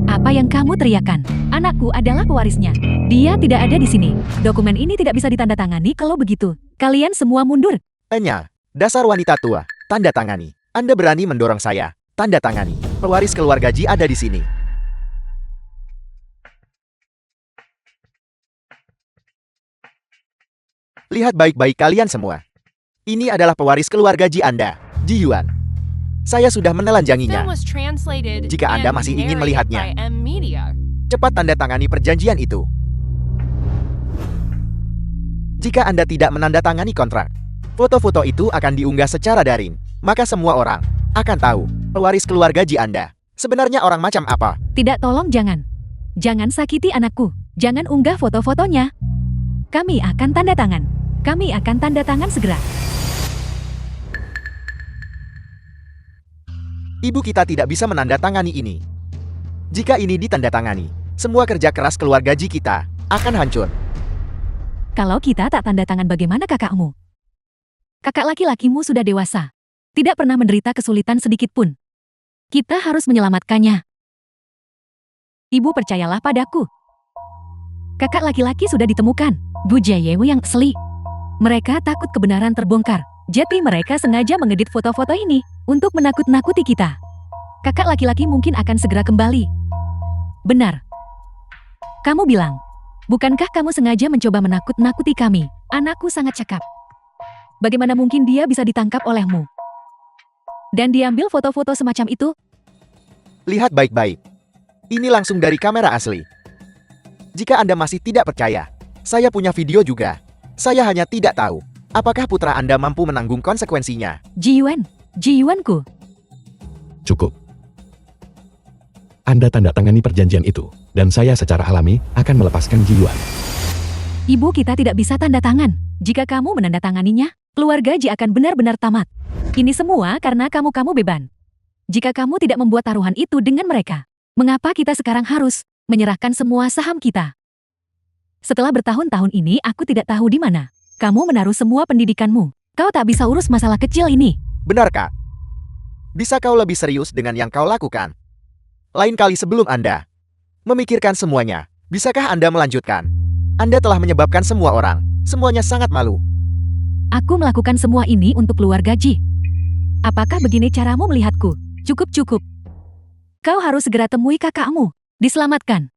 Apa yang kamu teriakan? Anakku adalah pewarisnya. Dia tidak ada di sini. Dokumen ini tidak bisa ditandatangani kalau begitu. Kalian semua mundur. Enya, dasar wanita tua, tanda tangani. Anda berani mendorong saya. Tanda tangani. Pewaris keluarga Ji ada di sini. Lihat baik-baik kalian semua. Ini adalah pewaris keluarga Ji Anda, Ji Yuan. Saya sudah menelanjanginya. Film was translated Jika Anda and masih ingin narrated melihatnya, by M Media. cepat tanda tangani perjanjian itu. Jika Anda tidak menandatangani kontrak, foto-foto itu akan diunggah secara daring. Maka semua orang akan tahu pewaris keluarga Ji Anda sebenarnya orang macam apa. Tidak, tolong jangan. Jangan sakiti anakku. Jangan unggah foto-fotonya. Kami akan tanda tangan. Kami akan tanda tangan segera. Ibu kita tidak bisa menandatangani ini. Jika ini ditandatangani, semua kerja keras keluarga Ji kita akan hancur. Kalau kita tak tanda tangan, bagaimana kakakmu? Kakak laki-lakimu sudah dewasa. Tidak pernah menderita kesulitan sedikit pun. Kita harus menyelamatkannya. Ibu, percayalah padaku. Kakak laki-laki sudah ditemukan. Gu Jiayao yang asli. Mereka takut kebenaran terbongkar. Jadi mereka sengaja mengedit foto-foto ini untuk menakut-nakuti kita. Kakak laki-laki mungkin akan segera kembali. Benar. Kamu bilang, bukankah kamu sengaja mencoba menakut-nakuti kami? Anakku sangat cakap. Bagaimana mungkin dia bisa ditangkap olehmu? Dan diambil foto-foto semacam itu? Lihat baik-baik. Ini langsung dari kamera asli. Jika Anda masih tidak percaya, saya punya video juga. Saya hanya tidak tahu apakah putra Anda mampu menanggung konsekuensinya. Ji Yuanku. Cukup. Anda tanda tangani perjanjian itu, dan saya secara alami akan melepaskan Ji Yuan. Ibu kita tidak bisa tanda tangan. Jika kamu menandatanganinya, keluarga Ji akan benar-benar tamat. Ini semua karena kamu beban. Jika kamu tidak membuat taruhan itu dengan mereka, mengapa kita sekarang harus menyerahkan semua saham kita? Setelah bertahun-tahun ini, aku tidak tahu di mana kamu menaruh semua pendidikanmu. Kau tak bisa urus masalah kecil ini. Benar, Kak? Bisa kau lebih serius dengan yang kau lakukan? Lain kali sebelum Anda memikirkan semuanya, bisakah Anda melanjutkan? Anda telah menyebabkan semua orang, semuanya sangat malu. Aku melakukan semua ini untuk keluarga Ji. Apakah begini caramu melihatku? Cukup. Kau harus segera temui kakakmu. Diselamatkan.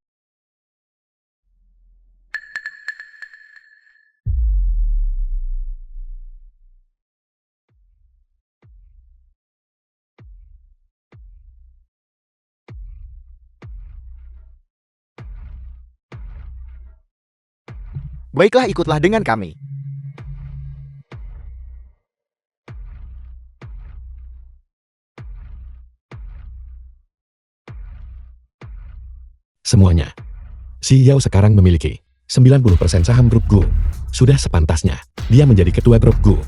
Baiklah, ikutlah dengan kami. Semuanya. Si Yao sekarang memiliki 90% saham grup Gu. Sudah sepantasnya dia menjadi ketua grup Gu.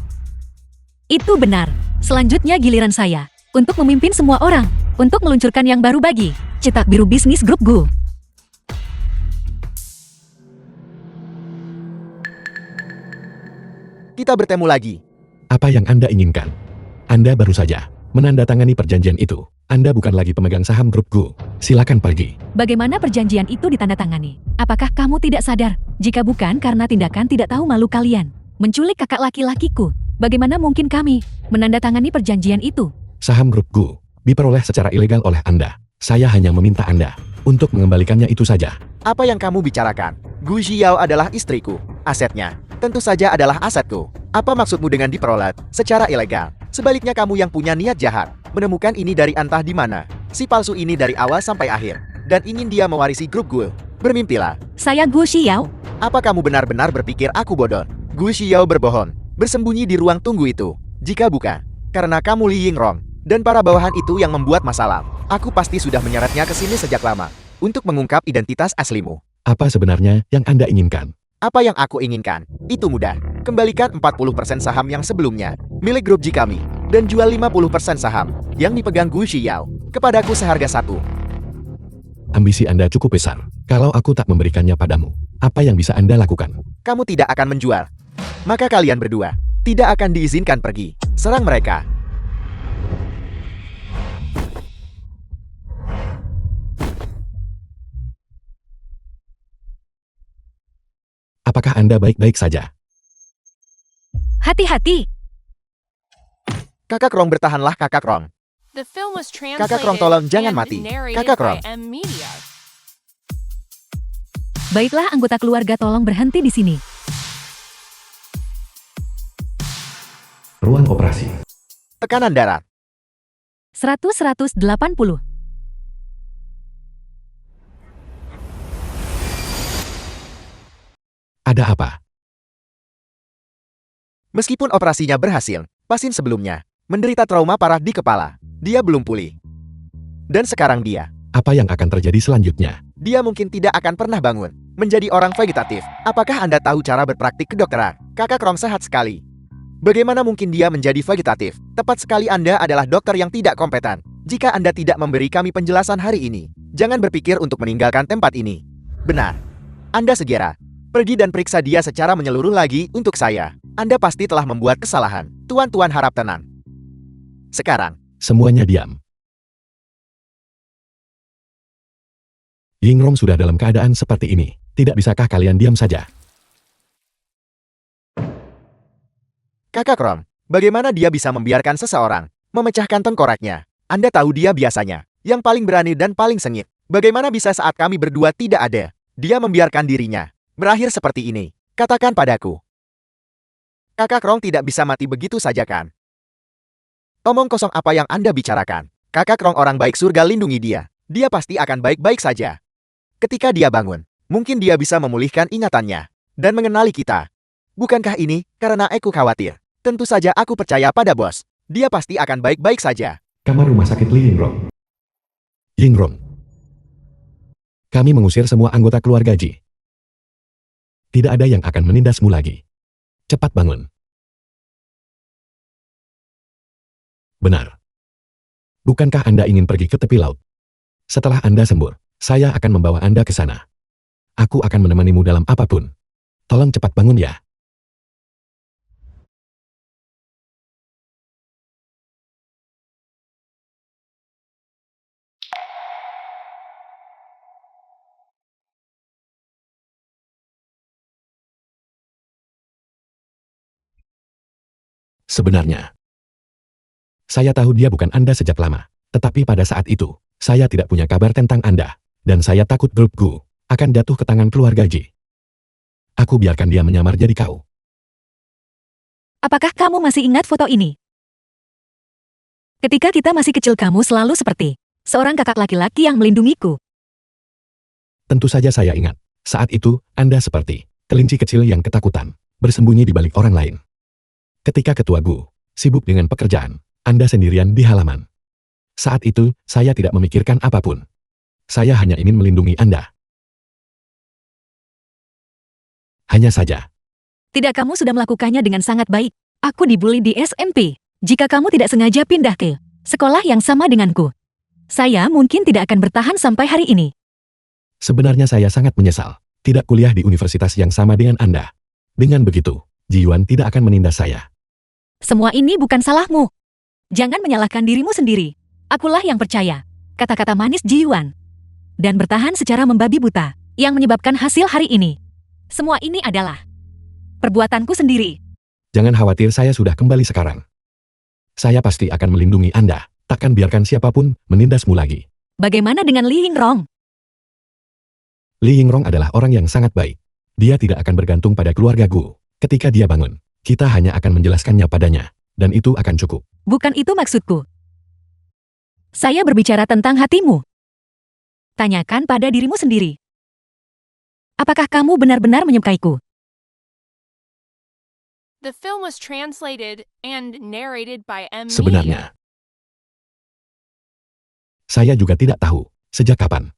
Itu benar. Selanjutnya giliran saya. Untuk memimpin semua orang. Untuk meluncurkan yang baru bagi Cetak Biru Bisnis Grup Gu. Kita bertemu lagi. Apa yang Anda inginkan? Anda baru saja menandatangani perjanjian itu. Anda bukan lagi pemegang saham grup Gu. Silakan pergi. Bagaimana perjanjian itu ditandatangani? Apakah kamu tidak sadar? Jika bukan karena tindakan tidak tahu malu kalian. Menculik kakak laki-lakiku. Bagaimana mungkin kami menandatangani perjanjian itu? Saham grup Gu diperoleh secara ilegal oleh Anda. Saya hanya meminta Anda untuk mengembalikannya, itu saja. Apa yang kamu bicarakan? Gu Xiao adalah istriku. Asetnya tentu saja adalah asetku. Apa maksudmu dengan diperoleh secara ilegal? Sebaliknya kamu yang punya niat jahat. Menemukan ini dari entah di mana. Si palsu ini dari awal sampai akhir. Dan ingin dia mewarisi grup Gu. Bermimpilah. Saya Gu Xiao. Apa kamu benar-benar berpikir aku bodoh? Gu Xiao berbohong. Bersembunyi di ruang tunggu itu. Jika bukan karena kamu Li Yingrong dan para bawahan itu yang membuat masalah, aku pasti sudah menyeretnya ke sini sejak lama. Untuk mengungkap identitas aslimu. Apa sebenarnya yang Anda inginkan? Apa yang aku inginkan? Itu mudah. Kembalikan 40% saham yang sebelumnya milik grup G kami, dan jual 50% saham yang dipegang Gu Xiao kepadaku seharga 1. Ambisi Anda cukup besar. Kalau aku tak memberikannya padamu, apa yang bisa Anda lakukan? Kamu tidak akan menjual. Maka kalian berdua tidak akan diizinkan pergi. Serang mereka. Apakah Anda baik-baik saja? Hati-hati. Kakak Rong, bertahanlah Kakak Rong. The film was translated Kakak Rong, tolong jangan and mati. narrated Kakak by Rong. M Media. Baiklah anggota keluarga, tolong berhenti di sini. Ruang operasi. Tekanan darat. 100-180. Ada apa? Meskipun operasinya berhasil, pasien sebelumnya menderita trauma parah di kepala. Dia belum pulih. Dan sekarang Apa yang akan terjadi selanjutnya? dia mungkin tidak akan pernah bangun menjadi orang vegetatif. Apakah Anda tahu cara berpraktik kedokteran? Kakak Rong sehat sekali. Bagaimana mungkin dia menjadi vegetatif? Tepat sekali, Anda adalah dokter yang tidak kompeten. Jika Anda tidak memberi kami penjelasan hari ini, jangan berpikir untuk meninggalkan tempat ini. Benar. Anda segera pergi dan periksa dia secara menyeluruh lagi untuk saya. Anda pasti telah membuat kesalahan. Tuan-tuan harap tenang. Sekarang, Semuanya diam. Yingrong sudah dalam keadaan seperti ini. Tidak bisakah kalian diam saja? Kakak Rong, bagaimana dia bisa membiarkan seseorang memecahkan tengkoraknya? Anda tahu dia biasanya yang paling berani dan paling sengit. Bagaimana bisa saat kami berdua tidak ada, dia membiarkan dirinya berakhir seperti ini? Katakan padaku. Kakak Rong tidak bisa mati begitu saja kan? Omong kosong apa yang Anda bicarakan? Kakak Rong orang baik, surga lindungi dia. Dia pasti akan baik-baik saja. Ketika dia bangun, mungkin dia bisa memulihkan ingatannya dan mengenali kita. Bukankah ini karena aku khawatir? Tentu saja aku percaya pada bos. Dia pasti akan baik-baik saja. Kamar rumah sakit Li Yingrong. Yingrong. Kami mengusir semua anggota keluarga Ji. Tidak ada yang akan menindasmu lagi. Cepat bangun. Benar. Bukankah Anda ingin pergi ke tepi laut? Setelah Anda sembuh, saya akan membawa Anda ke sana. Aku akan menemanimu dalam apapun. Tolong cepat bangun ya. Sebenarnya, saya tahu dia bukan Anda sejak lama. Tetapi pada saat itu, saya tidak punya kabar tentang Anda. Dan saya takut grup Gu akan jatuh ke tangan keluarga Ji. Aku biarkan dia menyamar jadi kau. Apakah kamu masih ingat foto ini? Ketika kita masih kecil, kamu selalu seperti seorang kakak laki-laki yang melindungiku. Tentu saja saya ingat. Saat itu, Anda seperti kelinci kecil yang ketakutan, bersembunyi di balik orang lain. Ketika Ketua Gu sibuk dengan pekerjaan, Anda sendirian di halaman. Saat itu, saya tidak memikirkan apapun. Saya hanya ingin melindungi Anda. Hanya saja, Tidak, kamu sudah melakukannya dengan sangat baik. Aku dibully di SMP. Jika kamu tidak sengaja pindah ke sekolah yang sama denganku, saya mungkin tidak akan bertahan sampai hari ini. sebenarnya saya sangat menyesal tidak kuliah di universitas yang sama dengan Anda. Dengan begitu, Ji Yuan tidak akan menindas saya. Semua ini bukan salahmu. Jangan menyalahkan dirimu sendiri. Akulah yang percaya kata-kata manis Ji Yuan dan bertahan secara membabi buta yang menyebabkan hasil hari ini. Semua ini adalah perbuatanku sendiri. Jangan khawatir, saya sudah kembali sekarang. Saya pasti akan melindungi Anda. Takkan biarkan siapapun menindasmu lagi. Bagaimana dengan Li Yingrong? Li Yingrong adalah orang yang sangat baik. Dia tidak akan bergantung pada keluarga Gu. Ketika dia bangun, kita hanya akan menjelaskannya padanya. Dan itu akan cukup. Bukan itu maksudku. Saya berbicara tentang hatimu. Tanyakan pada dirimu sendiri. Apakah kamu benar-benar menyukaiku? The film was translated and narrated by M. Sebenarnya, saya juga tidak tahu sejak kapan.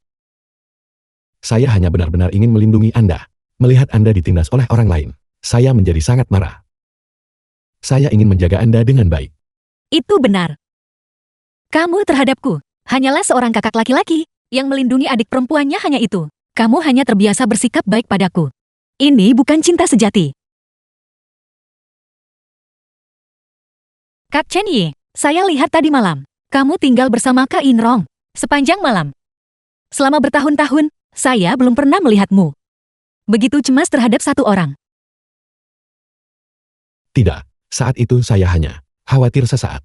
Saya hanya benar-benar ingin melindungi Anda. Melihat Anda ditindas oleh orang lain, saya menjadi sangat marah. Saya ingin menjaga Anda dengan baik. Itu benar. Kamu terhadapku hanyalah seorang kakak laki-laki yang melindungi adik perempuannya, hanya itu. Kamu hanya terbiasa bersikap baik padaku. Ini bukan cinta sejati. Kak Chen Yi, saya lihat tadi malam, kamu tinggal bersama Kak Yingrong sepanjang malam. Selama bertahun-tahun, saya belum pernah melihatmu begitu cemas terhadap satu orang. Tidak, saat itu saya hanya khawatir sesaat.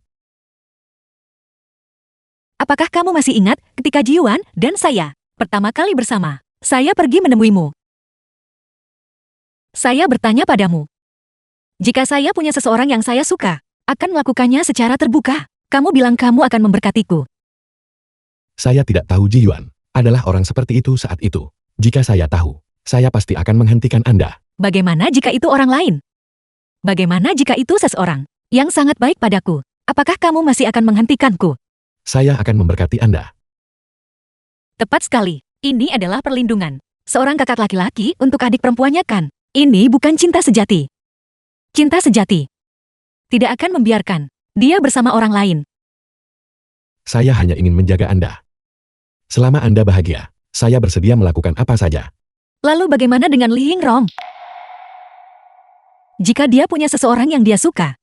Apakah kamu masih ingat ketika Ji Yuan dan saya pertama kali bersama? Saya pergi menemuimu. Saya bertanya padamu, jika saya punya seseorang yang saya suka, akan melakukannya secara terbuka. Kamu bilang kamu akan memberkatiku. Saya tidak tahu Ji Yuan adalah orang seperti itu saat itu. Jika saya tahu, saya pasti akan menghentikan Anda. Bagaimana jika itu orang lain? Bagaimana jika itu seseorang yang sangat baik padaku? Apakah kamu masih akan menghentikanku? Saya akan memberkati Anda. Tepat sekali. Ini adalah perlindungan seorang kakak laki-laki untuk adik perempuannya, kan? Ini bukan cinta sejati. Cinta sejati tidak akan membiarkan dia bersama orang lain. Saya hanya ingin menjaga Anda. Selama Anda bahagia, saya bersedia melakukan apa saja. Lalu bagaimana dengan Li Yingrong? Jika dia punya seseorang yang dia suka,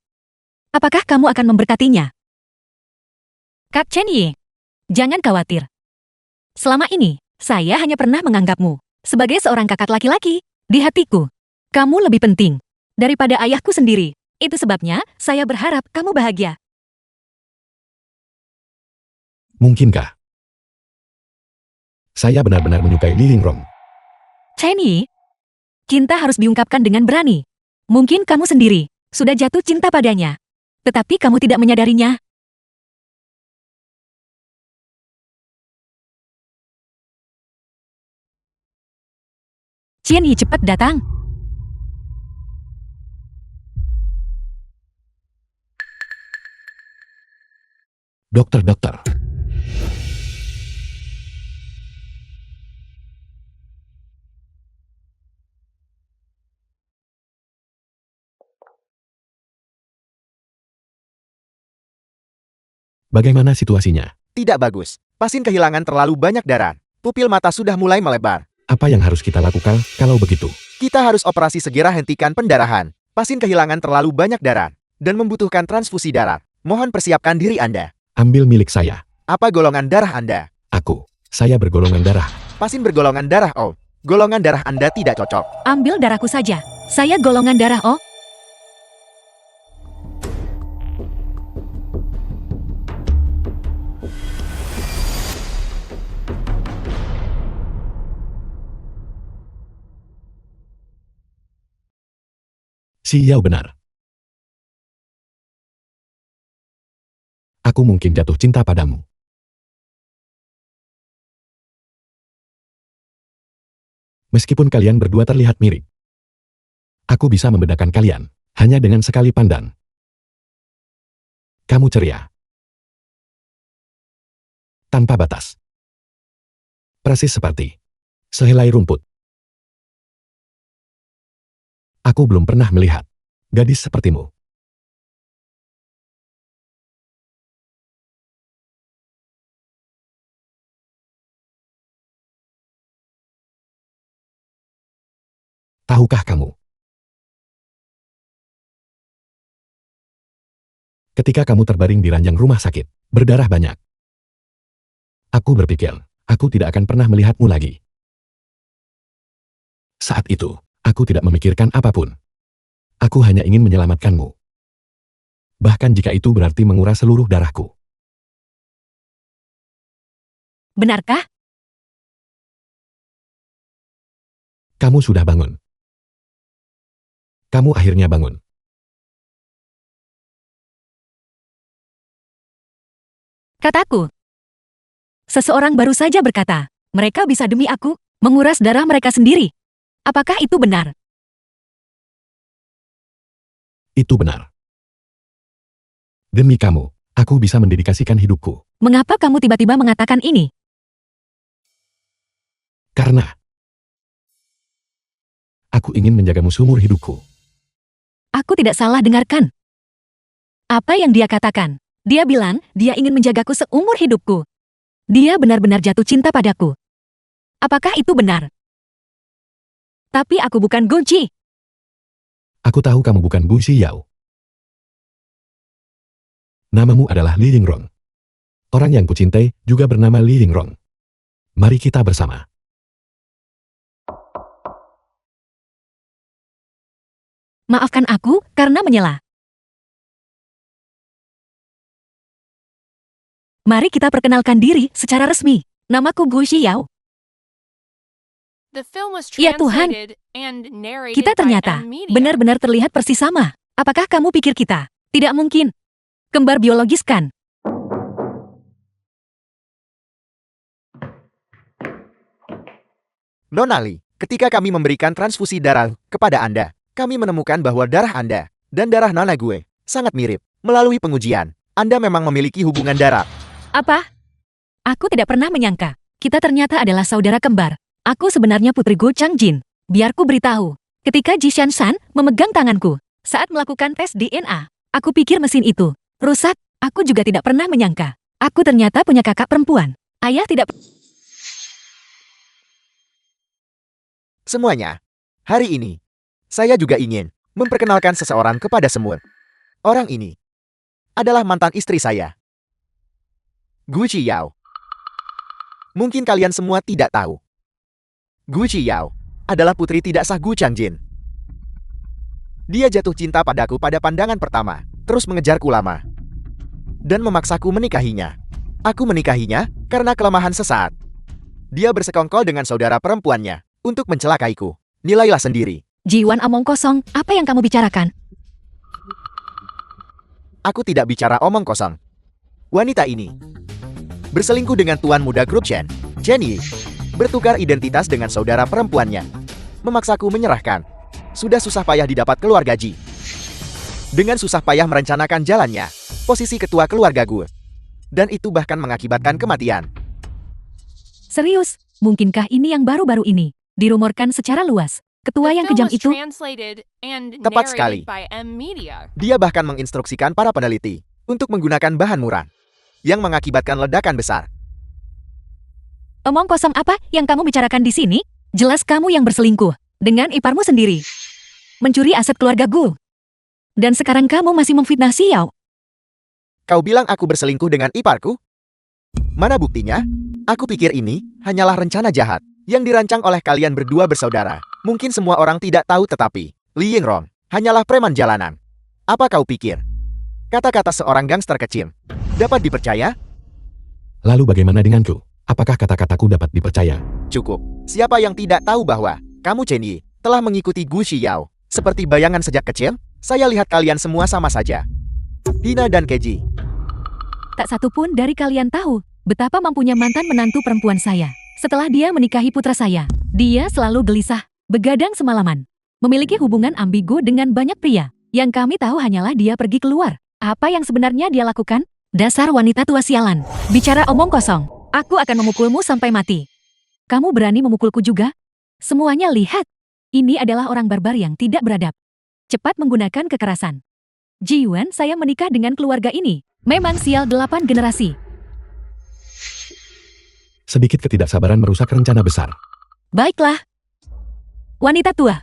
apakah kamu akan memberkatinya? Kak Chen Yi, jangan khawatir. Selama ini, saya hanya pernah menganggapmu sebagai seorang kakak laki-laki. Di hatiku, kamu lebih penting daripada ayahku sendiri. Itu sebabnya saya berharap kamu bahagia. Mungkinkah saya benar-benar menyukai Li Yingrong? Chen Yi, cinta harus diungkapkan dengan berani. Mungkin kamu sendiri sudah jatuh cinta padanya, tetapi kamu tidak menyadarinya. Chen Yi, cepat datang. Dokter. Bagaimana situasinya? Tidak bagus. Pasien kehilangan terlalu banyak darah. Pupil mata sudah mulai melebar. Apa yang harus kita lakukan kalau begitu? Kita harus operasi segera hentikan pendarahan. Pasien kehilangan terlalu banyak darah dan membutuhkan transfusi darah. Mohon persiapkan diri Anda. Ambil milik saya. Apa golongan darah Anda? Saya bergolongan darah. Pasien bergolongan darah O. Golongan darah Anda tidak cocok. Ambil darahku saja. Saya golongan darah O. Si Yao benar. Aku mungkin jatuh cinta padamu. Meskipun kalian berdua terlihat mirip, Aku bisa membedakan kalian hanya dengan sekali pandang. Kamu ceria, tanpa batas, persis seperti sehelai rumput. Aku belum pernah melihat gadis sepertimu. Tahukah kamu? Ketika kamu terbaring di ranjang rumah sakit, berdarah banyak, aku berpikir, aku tidak akan pernah melihatmu lagi. Saat itu, aku tidak memikirkan apapun. Aku hanya ingin menyelamatkanmu. Bahkan jika itu berarti menguras seluruh darahku. Benarkah? Kamu sudah bangun. Kamu akhirnya bangun. Kataku. Seseorang baru saja berkata, mereka bisa demi aku, menguras darah mereka sendiri. Apakah itu benar? Itu benar. Demi kamu, aku bisa mendedikasikan hidupku. Mengapa kamu tiba-tiba mengatakan ini? Karena aku ingin menjagamu seumur hidupku. Aku tidak salah dengarkan. Apa yang dia katakan? Dia bilang, dia ingin menjagaku seumur hidupku. Dia benar-benar jatuh cinta padaku. Apakah itu benar? Tapi aku bukan Gunci. Aku tahu kamu bukan Bu Xiao. Namamu adalah Li Yingrong. Orang yang kucintai juga bernama Li Yingrong. Mari kita bersama. Maafkan aku karena menyela. Mari kita perkenalkan diri secara resmi. Namaku Gu Xiao. The film was Ya Tuhan. translated and narrated Kita by ternyata M Media. benar-benar terlihat persis sama. Apakah kamu pikir kita? Tidak mungkin. Kembar biologis kan? Nona Li, ketika kami memberikan transfusi darah kepada Anda, kami menemukan bahwa darah Anda dan darah Nona gue sangat mirip. Melalui pengujian, Anda memang memiliki hubungan darah. Apa? Aku tidak pernah menyangka. Kita ternyata adalah saudara kembar. Aku sebenarnya putri Go Changjin. Biar ku beritahu. Ketika Ji Shan memegang tanganku saat melakukan tes DNA, aku pikir mesin itu rusak. Aku juga tidak pernah menyangka. Aku ternyata punya kakak perempuan. Ayah tidak... Semuanya. Hari ini, saya juga ingin memperkenalkan seseorang kepada semua. Orang ini adalah mantan istri saya, Gu Qiao. Mungkin kalian semua tidak tahu. Gu Qiao adalah putri tidak sah Gu Changjin. Dia jatuh cinta padaku pada pandangan pertama, terus mengejarku lama, dan memaksaku menikahinya. Aku menikahinya karena kelemahan sesaat. Dia bersekongkol dengan saudara perempuannya untuk mencelakaiku. Nilailah sendiri. Jiwan omong kosong, apa yang kamu bicarakan? Aku tidak bicara omong kosong. Wanita ini berselingkuh dengan tuan muda grup Chen, Yi, bertukar identitas dengan saudara perempuannya, memaksaku menyerahkan. Sudah susah payah didapat keluarga Ji. Dengan susah payah merencanakan jalannya, posisi ketua keluarga gue. Dan itu bahkan mengakibatkan kematian. Serius, mungkinkah ini yang baru-baru ini dirumorkan secara luas? Ketua The yang film kejam was itu? translated and Tepat sekali. narrated by M Media. Dia bahkan menginstruksikan para peneliti untuk menggunakan bahan murah yang mengakibatkan ledakan besar. Omong kosong apa yang kamu bicarakan di sini? Jelas kamu yang berselingkuh dengan iparmu sendiri. Mencuri aset keluarga Gu. Dan sekarang kamu masih memfitnah Xiao. Kau bilang aku berselingkuh dengan iparku? Mana buktinya? Aku pikir ini hanyalah rencana jahat yang dirancang oleh kalian berdua bersaudara. Mungkin semua orang tidak tahu tetapi Li Yingrong hanyalah preman jalanan. Apa kau pikir? Kata-kata seorang gangster kecil dapat dipercaya? Lalu bagaimana denganku? Apakah kata-kataku dapat dipercaya? Cukup. Siapa yang tidak tahu bahwa kamu Chen Yi telah mengikuti Gu Xiao seperti bayangan sejak kecil? Saya lihat kalian semua sama saja. Hina dan keji. Tak satu pun dari kalian tahu betapa mampunya mantan menantu perempuan saya. Setelah dia menikahi putra saya, dia selalu gelisah, begadang semalaman. memiliki hubungan ambigu dengan banyak pria. Yang kami tahu hanyalah dia pergi keluar. Apa yang sebenarnya dia lakukan? Dasar wanita tua sialan. Bicara omong kosong. Aku akan memukulmu sampai mati. Kamu berani memukulku juga? Semuanya lihat. Ini adalah orang barbar yang tidak beradab. Cepat menggunakan kekerasan. Ji Yuan, saya menikah dengan keluarga ini. Memang sial 8 generasi. Sedikit ketidaksabaran merusak rencana besar. Baiklah. Wanita tua.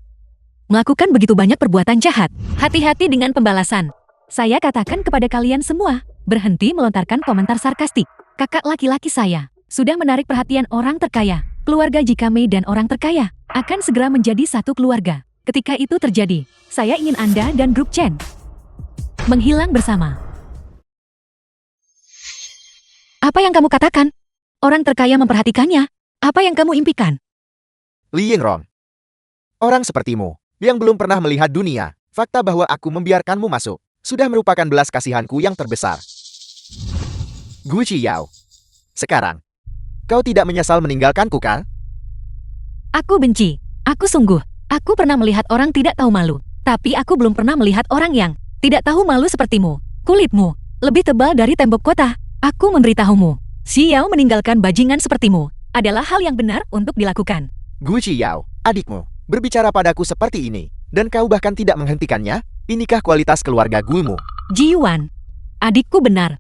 Melakukan begitu banyak perbuatan jahat. Hati-hati dengan pembalasan. Saya katakan kepada kalian semua, berhenti melontarkan komentar sarkastik. Kakak laki-laki saya sudah menarik perhatian orang terkaya. Keluarga Jikame dan orang terkaya akan segera menjadi satu keluarga. Ketika itu terjadi, saya ingin Anda dan grup Chen menghilang bersama. Apa yang kamu katakan? Orang terkaya memperhatikannya. Apa yang kamu impikan? Li Yingrong. Orang sepertimu, yang belum pernah melihat dunia, fakta bahwa aku membiarkanmu masuk, sudah merupakan belas kasihanku yang terbesar. Gu Yao. Sekarang, kau tidak menyesal meninggalkanku, kan? Aku benci. Aku sungguh. Aku pernah melihat orang tidak tahu malu. Tapi aku belum pernah melihat orang yang tidak tahu malu sepertimu. Kulitmu lebih tebal dari tembok kota. Aku memberitahumu, Xiao meninggalkan bajingan sepertimu adalah hal yang benar untuk dilakukan. Gu Yao, adikmu, berbicara padaku seperti ini, dan kau bahkan tidak menghentikannya? Inikah kualitas keluarga Gumu? Ji Yuan, adikku benar.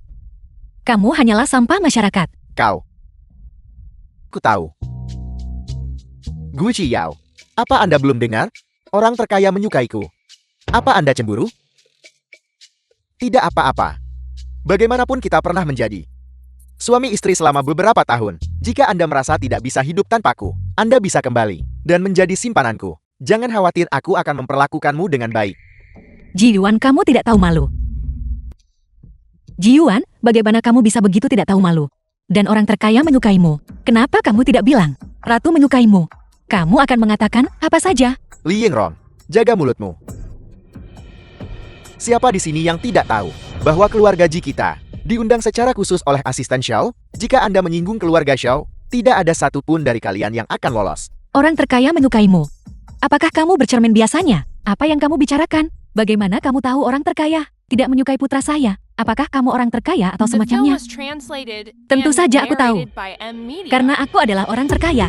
Kamu hanyalah sampah masyarakat. Kau. Ku tahu. Gu Yao, apa Anda belum dengar? Orang terkaya menyukaiku. Apa Anda cemburu? Tidak apa-apa. Bagaimanapun kita pernah menjadi suami istri selama beberapa tahun. Jika Anda merasa tidak bisa hidup tanpaku, Anda bisa kembali dan menjadi simpananku. Jangan khawatir, aku akan memperlakukanmu dengan baik. Ji Yuan, kamu tidak tahu malu. Ji Yuan, bagaimana kamu bisa begitu tidak tahu malu? Dan orang terkaya menyukaimu. Kenapa kamu tidak bilang? Ratu menyukaimu. Kamu akan mengatakan apa saja. Li Yingrong, jaga mulutmu. Siapa di sini yang tidak tahu bahwa keluarga Ji kita diundang secara khusus oleh asisten Xiao? Jika Anda menyinggung keluarga Xiao, tidak ada satupun dari kalian yang akan lolos. Orang terkaya menyukaimu. Apakah kamu bercermin biasanya? Apa yang kamu bicarakan? Bagaimana kamu tahu orang terkaya tidak menyukai putra saya? Apakah kamu orang terkaya atau The film semacamnya? was translated Tentu and saja aku tahu. narrated by M Media. Karena aku adalah orang terkaya.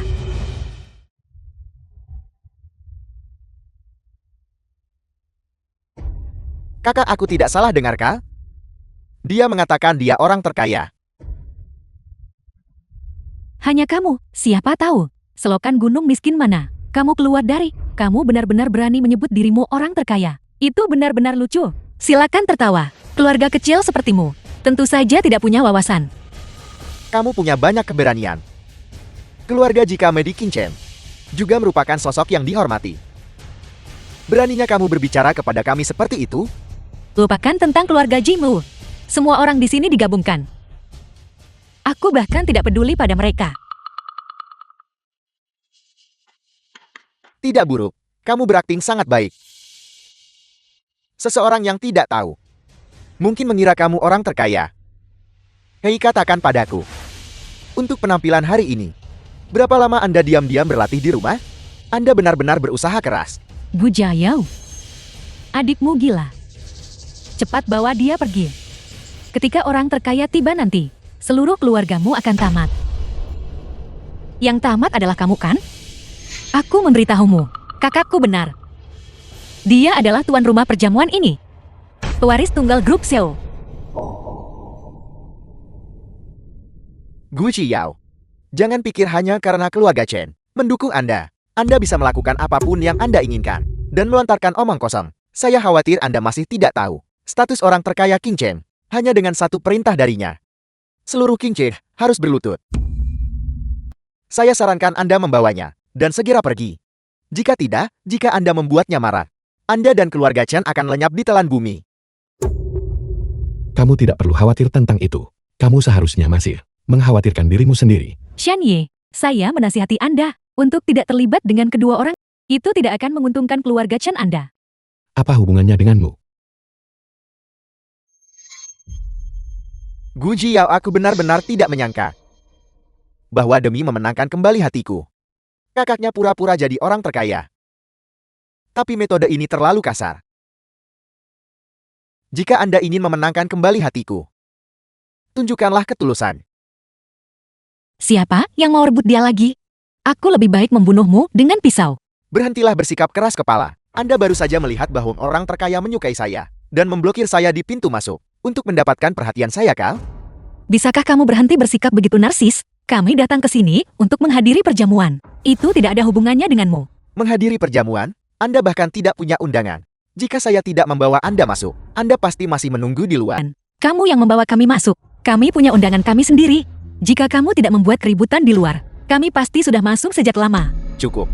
Kakak aku tidak salah dengarkah? Dia mengatakan dia orang terkaya. Hanya kamu, siapa tahu. Selokan gunung miskin mana? Kamu keluar dari, kamu benar-benar berani menyebut dirimu orang terkaya. Itu benar-benar lucu. Silakan tertawa. Keluarga kecil sepertimu, tentu saja tidak punya wawasan. Kamu punya banyak keberanian. Keluarga Jikame di Qingchen juga merupakan sosok yang dihormati. Beraninya kamu berbicara kepada kami seperti itu? Lupakan tentang keluarga Jimu. Semua orang di sini digabungkan. Aku bahkan tidak peduli pada mereka. Tidak buruk. Kamu berakting sangat baik. Seseorang yang tidak tahu mungkin mengira kamu orang terkaya. Hei, katakan padaku, untuk penampilan hari ini, berapa lama Anda diam-diam berlatih di rumah? Anda benar-benar berusaha keras. Gu Jiayao, adikmu gila. Cepat bawa dia pergi. Ketika orang terkaya tiba nanti, seluruh keluargamu akan tamat. Yang tamat adalah kamu, kan? Aku memberitahumu, kakakku benar. Dia adalah tuan rumah perjamuan ini. Pewaris tunggal grup Seo. Gu Yao, jangan pikir hanya karena keluarga Chen mendukung Anda. Anda bisa melakukan apapun yang Anda inginkan dan melontarkan omong kosong. Saya khawatir Anda masih tidak tahu status orang terkaya Qingchen hanya dengan satu perintah darinya. Seluruh Qingchen harus berlutut. Saya sarankan Anda membawanya dan segera pergi. Jika tidak, jika Anda membuatnya marah, Anda dan keluarga Chen akan lenyap di telan bumi. Kamu tidak perlu khawatir tentang itu. Kamu seharusnya masih mengkhawatirkan dirimu sendiri. Shan Ye, saya menasihati Anda untuk tidak terlibat dengan kedua orang. Itu tidak akan menguntungkan keluarga Chen Anda. Apa hubungannya denganmu? Gu Yao, aku benar-benar tidak menyangka bahwa demi memenangkan kembali hatiku, kakaknya pura-pura jadi orang terkaya. tapi metode ini terlalu kasar. Jika Anda ingin memenangkan kembali hatiku, tunjukkanlah ketulusan. Siapa yang mau rebut dia lagi? Aku lebih baik membunuhmu dengan pisau. Berhentilah bersikap keras kepala. Anda baru saja melihat bahwa orang terkaya menyukai saya dan memblokir saya di pintu masuk untuk mendapatkan perhatian saya, Kal. Bisakah kamu berhenti bersikap begitu narsis? Kami datang ke sini untuk menghadiri perjamuan. Itu tidak ada hubungannya denganmu. Menghadiri perjamuan, Anda bahkan tidak punya undangan. Jika saya tidak membawa Anda masuk, Anda pasti masih menunggu di luar. Kamu yang membawa kami masuk. Kami punya undangan kami sendiri. Jika kamu tidak membuat keributan di luar, kami pasti sudah masuk sejak lama. Cukup.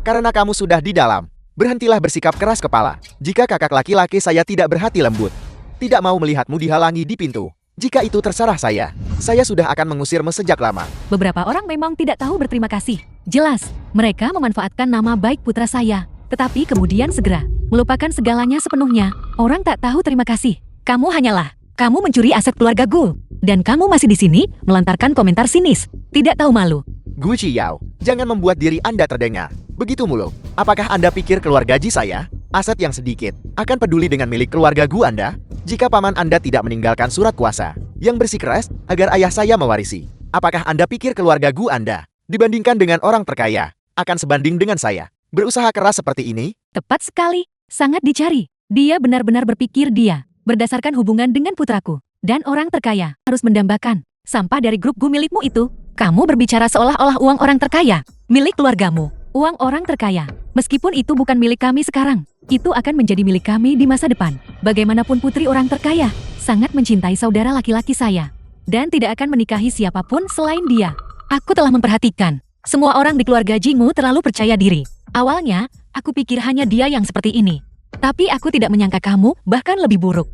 Karena kamu sudah di dalam, berhentilah bersikap keras kepala. Jika kakak laki-laki saya tidak berhati lembut, tidak mau melihatmu dihalangi di pintu. Jika itu terserah saya sudah akan mengusirmu sejak lama. Beberapa orang memang tidak tahu berterima kasih. Jelas, mereka memanfaatkan nama baik putra saya. Tetapi kemudian segera melupakan segalanya sepenuhnya. Orang tak tahu terima kasih. Kamu mencuri aset keluarga Gu. Dan kamu masih di sini melontarkan komentar sinis. Tidak tahu malu. Gu Qiao, jangan membuat diri Anda terdengar begitu muluk. Apakah Anda pikir keluar gaji saya, aset yang sedikit, akan peduli dengan milik keluarga Gu Anda? Jika paman Anda tidak meninggalkan surat kuasa yang bersikeras agar ayah saya mewarisi, apakah Anda pikir keluarga Gu Anda dibandingkan dengan orang terkaya akan sebanding dengan saya? Berusaha keras seperti ini? Tepat sekali. Sangat dicari. Dia benar-benar berpikir dia berdasarkan hubungan dengan putraku. Dan orang terkaya harus mendambakan sampah dari grup Gu milikmu itu. Kamu berbicara seolah-olah uang orang terkaya milik keluargamu. Uang orang terkaya, meskipun itu bukan milik kami sekarang, itu akan menjadi milik kami di masa depan. Bagaimanapun putri orang terkaya sangat mencintai saudara laki-laki saya dan tidak akan menikahi siapapun selain dia. Aku telah memperhatikan. Semua orang di keluarga Jingu terlalu percaya diri. Awalnya, aku pikir hanya dia yang seperti ini. Tapi aku tidak menyangka kamu bahkan lebih buruk.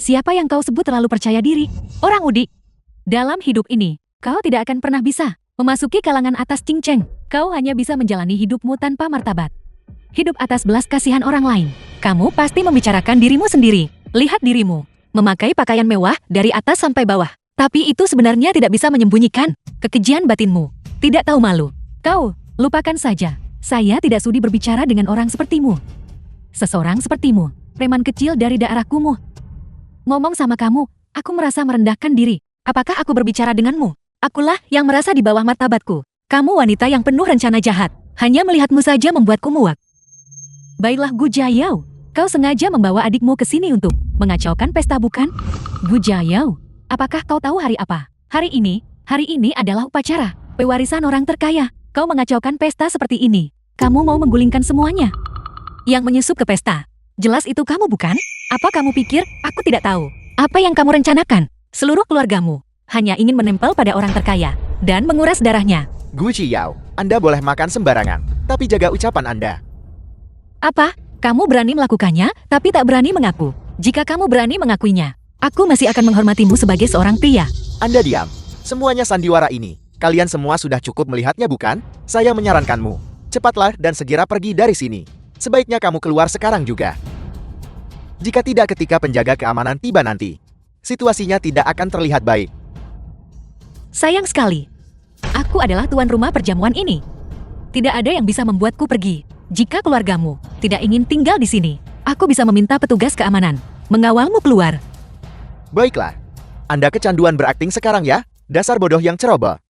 Siapa yang kau sebut terlalu percaya diri? Orang udik. Dalam hidup ini, kau tidak akan pernah bisa memasuki kalangan atas cinceng. Kau hanya bisa menjalani hidupmu tanpa martabat. Hidup atas belas kasihan orang lain. Kamu pasti membicarakan dirimu sendiri. Lihat dirimu. Memakai pakaian mewah dari atas sampai bawah. Tapi itu sebenarnya tidak bisa menyembunyikan kekejian batinmu. Tidak tahu malu. Kau, lupakan saja. Saya tidak sudi berbicara dengan orang sepertimu. Seseorang sepertimu, preman kecil dari daerah kumuh. Ngomong sama kamu, aku merasa merendahkan diri. Apakah aku berbicara denganmu? Akulah yang merasa di bawah martabatku. Kamu wanita yang penuh rencana jahat. Hanya melihatmu saja membuatku muak. Baiklah Gu Jiayao, kau sengaja membawa adikmu ke sini untuk mengacaukan pesta bukan? Gu Jiayao, apakah kau tahu hari apa? Hari ini adalah upacara pewarisan orang terkaya. Kau mengacaukan pesta seperti ini. Kamu mau menggulingkan semuanya. Yang menyusup ke pesta. Jelas itu kamu bukan? Apa kamu pikir aku tidak tahu? Apa yang kamu rencanakan? Seluruh keluargamu hanya ingin menempel pada orang terkaya dan menguras darahnya. Gu Qiao, Anda boleh makan sembarangan, tapi jaga ucapan Anda. Apa? Kamu berani melakukannya, tapi tak berani mengaku. Jika kamu berani mengakuinya, aku masih akan menghormatimu sebagai seorang pria. Anda diam. Semuanya sandiwara ini. Kalian semua sudah cukup melihatnya bukan? Saya menyarankanmu. Cepatlah dan segera pergi dari sini. Sebaiknya kamu keluar sekarang juga. Jika tidak ketika penjaga keamanan tiba nanti, situasinya tidak akan terlihat baik. Sayang sekali. Aku adalah tuan rumah perjamuan ini. Tidak ada yang bisa membuatku pergi. Jika keluargamu tidak ingin tinggal di sini, aku bisa meminta petugas keamanan mengawalmu keluar. Baiklah. Anda kecanduan berakting sekarang ya, dasar bodoh yang ceroboh.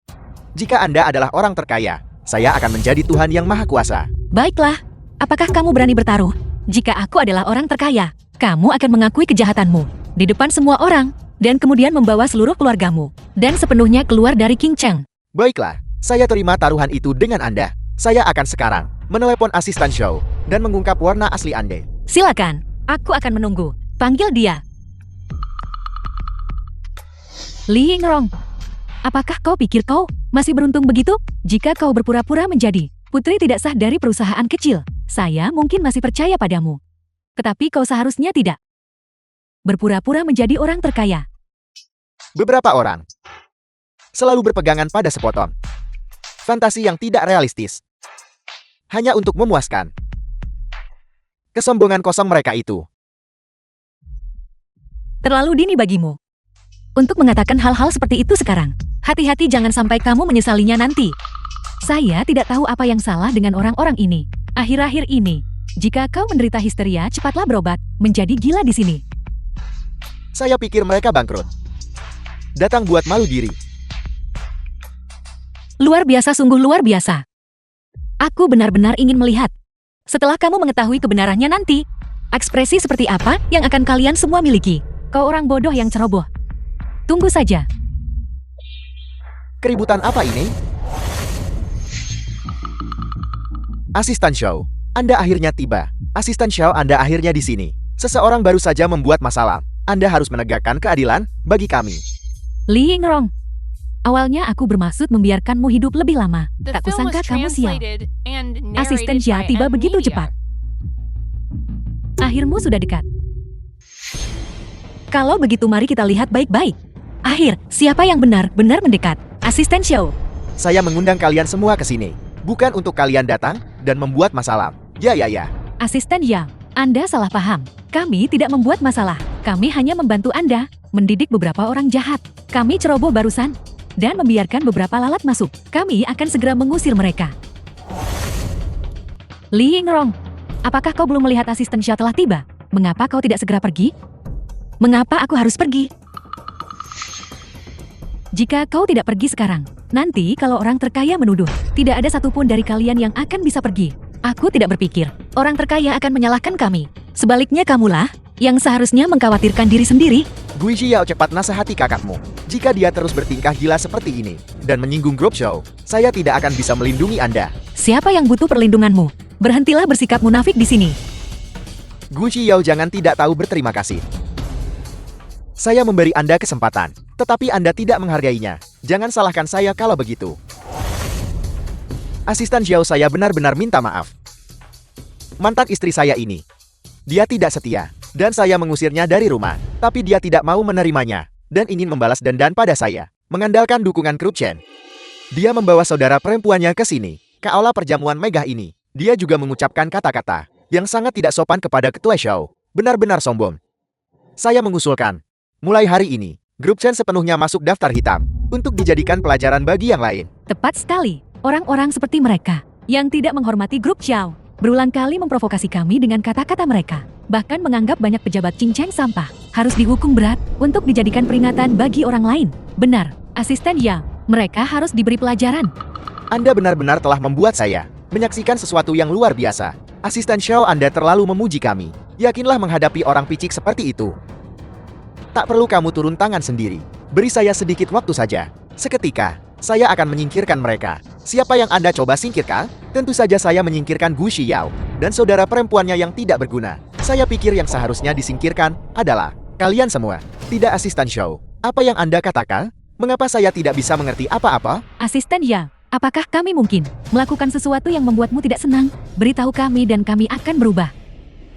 Jika Anda adalah orang terkaya, saya akan menjadi Tuhan yang Maha Kuasa. Baiklah. Apakah kamu berani bertaruh? Jika aku adalah orang terkaya, kamu akan mengakui kejahatanmu di depan semua orang dan kemudian membawa seluruh keluargamu dan sepenuhnya keluar dari King Cheng. Baiklah, saya terima taruhan itu dengan Anda. Saya akan sekarang menelepon asisten show dan mengungkap warna asli Anda. Silakan, aku akan menunggu. Panggil dia. Li Yingrong, apakah kau pikir kau masih beruntung begitu? Jika kau berpura-pura menjadi putri tidak sah dari perusahaan kecil, saya mungkin masih percaya padamu. Tetapi kau seharusnya tidak berpura-pura menjadi orang terkaya. Beberapa orang selalu berpegangan pada sepotong fantasi yang tidak realistis, hanya untuk memuaskan kesombongan kosong mereka itu. Terlalu dini bagimu untuk mengatakan hal-hal seperti itu sekarang. Hati-hati jangan sampai kamu menyesalinya nanti. Saya tidak tahu apa yang salah dengan orang-orang ini. Akhir-akhir ini, Jika kau menderita histeria, cepatlah berobat, menjadi gila di sini. Saya pikir mereka bangkrut. Datang buat malu diri. Luar biasa, sungguh luar biasa. Aku benar-benar ingin melihat. Setelah kamu mengetahui kebenarannya nanti, ekspresi seperti apa yang akan kalian semua miliki. Kau orang bodoh yang ceroboh. Tunggu saja. Keributan apa ini? Asisten Xiao, Anda akhirnya tiba. Asisten Xiao, Anda akhirnya di sini. Seseorang baru saja membuat masalah. Anda harus menegakkan keadilan bagi kami. Li Yingrong, awalnya aku bermaksud membiarkanmu hidup lebih lama. The Tak film kusangka was kamu sial. translated and Asisten narrated Xia by tiba begitu Amnesia. cepat. Akhirmu sudah dekat. Kalau begitu mari kita lihat baik-baik. Akhir, siapa yang benar-benar mendekat? Asisten Xiao. Saya mengundang kalian semua ke sini. Bukan untuk kalian datang dan membuat masalah. Ya. Asisten Ya, Anda salah paham. Kami tidak membuat masalah. Kami hanya membantu Anda mendidik beberapa orang jahat. Kami ceroboh barusan dan membiarkan beberapa lalat masuk. Kami akan segera mengusir mereka. Li Yingrong, apakah kau belum melihat asisten Xia telah tiba? Mengapa kau tidak segera pergi? Mengapa aku harus pergi? Jika kau tidak pergi sekarang, nanti kalau orang terkaya menuduh, tidak ada satupun dari kalian yang akan bisa pergi. Aku tidak berpikir orang terkaya akan menyalahkan kami. Sebaliknya kamulah yang seharusnya mengkhawatirkan diri sendiri. Gui Xiao, cepat nasihati kakakmu. Jika dia terus bertingkah gila seperti ini dan menyinggung grup Xiao, saya tidak akan bisa melindungi Anda. Siapa yang butuh perlindunganmu? Berhentilah bersikap munafik di sini. Gui Xiao, jangan tidak tahu berterima kasih. Saya memberi Anda kesempatan, tetapi Anda tidak menghargainya. Jangan salahkan saya kalau begitu. Asisten Xiao, saya benar-benar minta maaf. Mantan istri saya ini, dia tidak setia, dan saya mengusirnya dari rumah. Tapi dia tidak mau menerimanya, dan ingin membalas dendam pada saya, mengandalkan dukungan grup Chen. Dia membawa saudara perempuannya ke sini, ke aula perjamuan megah ini. Dia juga mengucapkan kata-kata yang sangat tidak sopan kepada ketua Xiao. Benar-benar sombong. Saya mengusulkan, mulai hari ini, grup Chen sepenuhnya masuk daftar hitam, untuk dijadikan pelajaran bagi yang lain. Tepat sekali. Orang-orang seperti mereka yang tidak menghormati grup Xiao berulang kali memprovokasi kami dengan kata-kata mereka. Bahkan menganggap banyak pejabat cincang sampah harus dihukum berat untuk dijadikan peringatan bagi orang lain. Benar, asisten Ya, mereka harus diberi pelajaran. Anda benar-benar telah membuat saya menyaksikan sesuatu yang luar biasa. Asisten Xiao, Anda terlalu memuji kami. Yakinlah menghadapi orang picik seperti itu. Tak perlu kamu turun tangan sendiri. Beri saya sedikit waktu saja. Seketika, saya akan menyingkirkan mereka. Siapa yang Anda coba singkirkan? Tentu saja saya menyingkirkan Gu Xiao dan saudara perempuannya yang tidak berguna. Saya pikir yang seharusnya disingkirkan adalah kalian semua, tidak asisten Xiao. Apa yang Anda katakan? Mengapa saya tidak bisa mengerti apa-apa? Asisten Ya, apakah kami mungkin melakukan sesuatu yang membuatmu tidak senang? Beritahu kami dan kami akan berubah.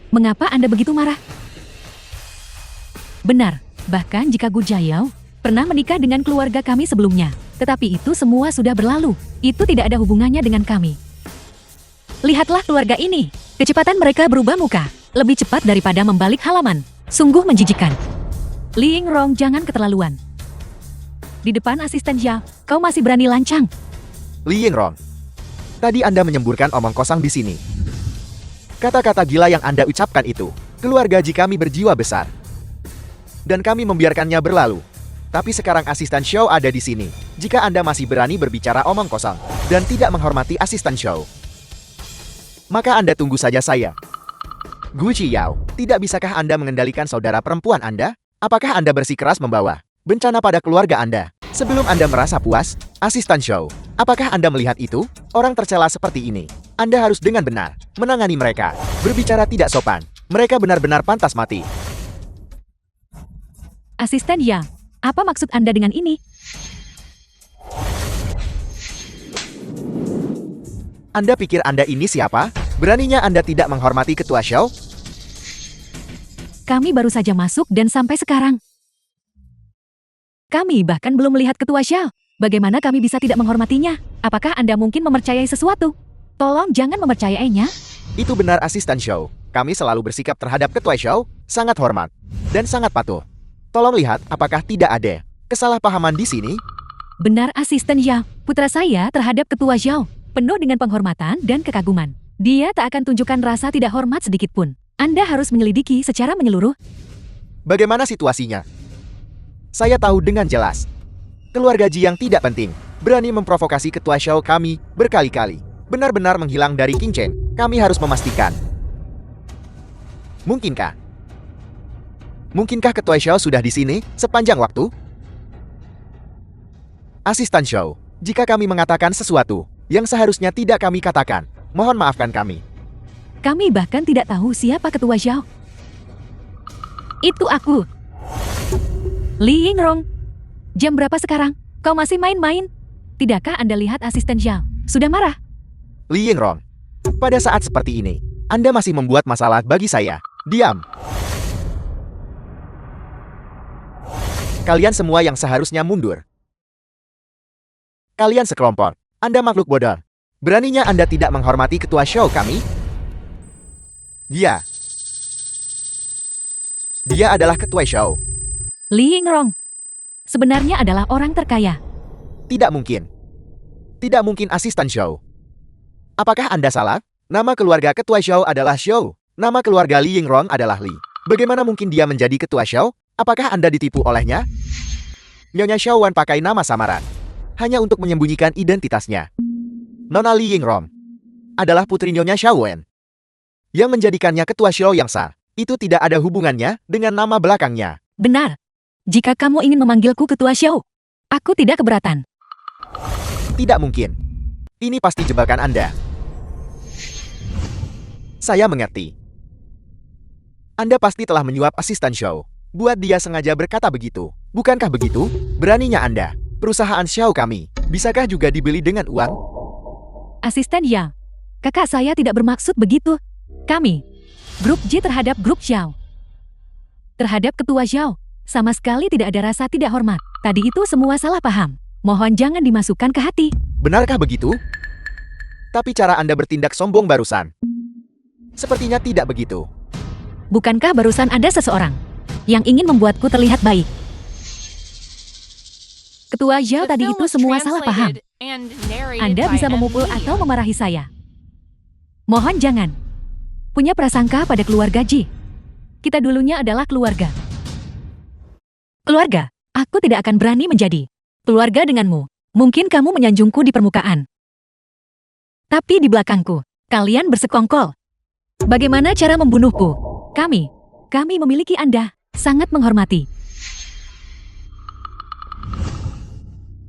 Mengapa Anda begitu marah? Benar, bahkan jika Gu Jiao pernah menikah dengan keluarga kami sebelumnya. Tetapi itu semua sudah berlalu. Itu tidak ada hubungannya dengan kami. Lihatlah keluarga ini. Kecepatan mereka berubah muka. Lebih cepat daripada membalik halaman. Sungguh menjijikan. Li Yingrong, jangan keterlaluan. Di depan asisten Ya, kau masih berani lancang. Li Yingrong, tadi Anda menyemburkan omong kosong di sini. Kata-kata gila yang Anda ucapkan itu, keluarga Ji kami berjiwa besar. Dan kami membiarkannya berlalu. Tapi sekarang asisten Xiao ada di sini. Jika Anda masih berani berbicara omong kosong dan tidak menghormati asisten Xiao, maka Anda tunggu saja saya. Gu Xiao, tidak bisakah Anda mengendalikan saudara perempuan Anda? Apakah Anda bersikeras membawa bencana pada keluarga Anda sebelum Anda merasa puas? Asisten Xiao, apakah Anda melihat itu? Orang tercela seperti ini, Anda harus dengan benar menangani mereka. Berbicara tidak sopan, mereka benar-benar pantas mati. Asisten Ya, apa maksud Anda dengan ini? Anda pikir Anda ini siapa? Beraninya Anda tidak menghormati ketua Xiao? Kami baru saja masuk dan sampai sekarang. Kami bahkan belum melihat ketua Xiao. Bagaimana kami bisa tidak menghormatinya? Apakah Anda mungkin mempercayai sesuatu? Tolong jangan mempercayainya. Itu benar asisten Xiao. Kami selalu bersikap terhadap ketua Xiao sangat hormat dan sangat patuh. Tolong lihat apakah tidak ada kesalahpahaman di sini? Benar asisten Ya, putra saya terhadap ketua Xiao penuh dengan penghormatan dan kekaguman. Dia tak akan tunjukkan rasa tidak hormat sedikit pun. Anda harus menyelidiki secara menyeluruh. Bagaimana situasinya? Saya tahu dengan jelas. Keluarga Ji yang tidak penting berani memprovokasi ketua Xiao kami berkali-kali. Benar-benar menghilang dari King Chen. Kami harus memastikan. Mungkinkah? Mungkinkah ketua Xiao sudah di sini sepanjang waktu? Asisten Xiao, jika kami mengatakan sesuatu yang seharusnya tidak kami katakan, mohon maafkan kami. Kami bahkan tidak tahu siapa ketua Xiao. Itu aku. Li Yingrong. Jam berapa sekarang? Kau masih main-main? Tidakkah Anda lihat asisten Xiao sudah marah? Li Yingrong, pada saat seperti ini, Anda masih membuat masalah bagi saya. Diam. Kalian semua yang seharusnya mundur. Kalian sekelompok. Anda makhluk bodoh. Beraninya Anda tidak menghormati ketua Xiao kami? Dia adalah ketua Xiao. Li Yingrong sebenarnya adalah orang terkaya. Tidak mungkin. Tidak mungkin asisten Xiao. Apakah Anda salah? Nama keluarga ketua Xiao adalah Xiao. Nama keluarga Li Yingrong adalah Li. Bagaimana mungkin dia menjadi ketua Xiao? Apakah Anda ditipu olehnya? Nyonya Xiao Wan pakai nama samaran hanya untuk menyembunyikan identitasnya. Nona Li Yingrong adalah putri Nyonya Xiao Wan yang menjadikannya ketua Xiao yang sah. Itu tidak ada hubungannya dengan nama belakangnya. Benar. Jika kamu ingin memanggilku ketua Xiao, aku tidak keberatan. Tidak mungkin. Ini pasti jebakan Anda. Saya mengerti. Anda pasti telah menyuap asisten Xiao. Buat dia sengaja berkata begitu. Bukankah begitu? Beraninya Anda. Perusahaan Xiao kami. Bisakah juga dibeli dengan uang? Asisten Yang, kakak saya tidak bermaksud begitu. Kami, grup J terhadap grup Xiao. Terhadap ketua Xiao, sama sekali tidak ada rasa tidak hormat. Tadi itu semua salah paham. Mohon jangan dimasukkan ke hati. Benarkah begitu? Tapi cara Anda bertindak sombong barusan sepertinya tidak begitu. Bukankah barusan ada seseorang yang ingin membuatku terlihat baik? Ketua Xiao The tadi film itu was semua salah paham. translated and narrated Anda by bisa memukul Emilia. atau memarahi saya. Mohon jangan. Punya prasangka pada keluarga Ji. Kita dulunya adalah keluarga. Keluarga, aku tidak akan berani menjadi keluarga denganmu. Mungkin kamu menyanjungku di permukaan. Tapi di belakangku, kalian bersekongkol. Bagaimana cara membunuhku? Kami memiliki Anda, sangat menghormati.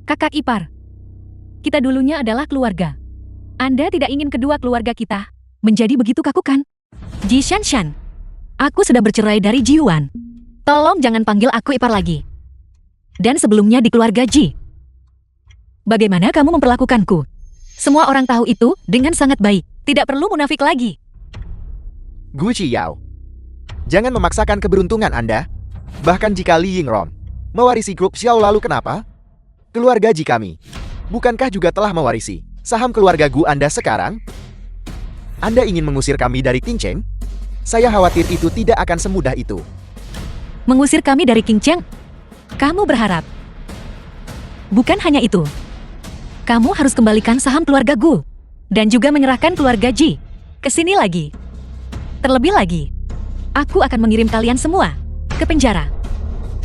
Kakak ipar. Kita dulunya adalah keluarga. Anda tidak ingin kedua keluarga kita menjadi begitu kaku kan? Ji Shanshan. Aku sudah bercerai dari Ji Yuan. Tolong jangan panggil aku ipar lagi. Dan sebelumnya di keluarga Ji. Bagaimana kamu memperlakukanku? Semua orang tahu itu dengan sangat baik. Tidak perlu munafik lagi. Gu Yao. Jangan memaksakan keberuntungan Anda. Bahkan jika Li Yingrong mewarisi grup Xiao lalu kenapa? Keluarga Ji kami. Bukankah juga telah mewarisi saham keluarga Gu Anda sekarang? Anda ingin mengusir kami dari King Cheng? Saya khawatir itu tidak akan semudah itu. Mengusir kami dari King Cheng? Kamu berharap? Bukan hanya itu. Kamu harus kembalikan saham keluarga Gu. Dan juga menyerahkan keluarga Ji. Kesini lagi. Terlebih lagi, aku akan mengirim kalian semua ke penjara.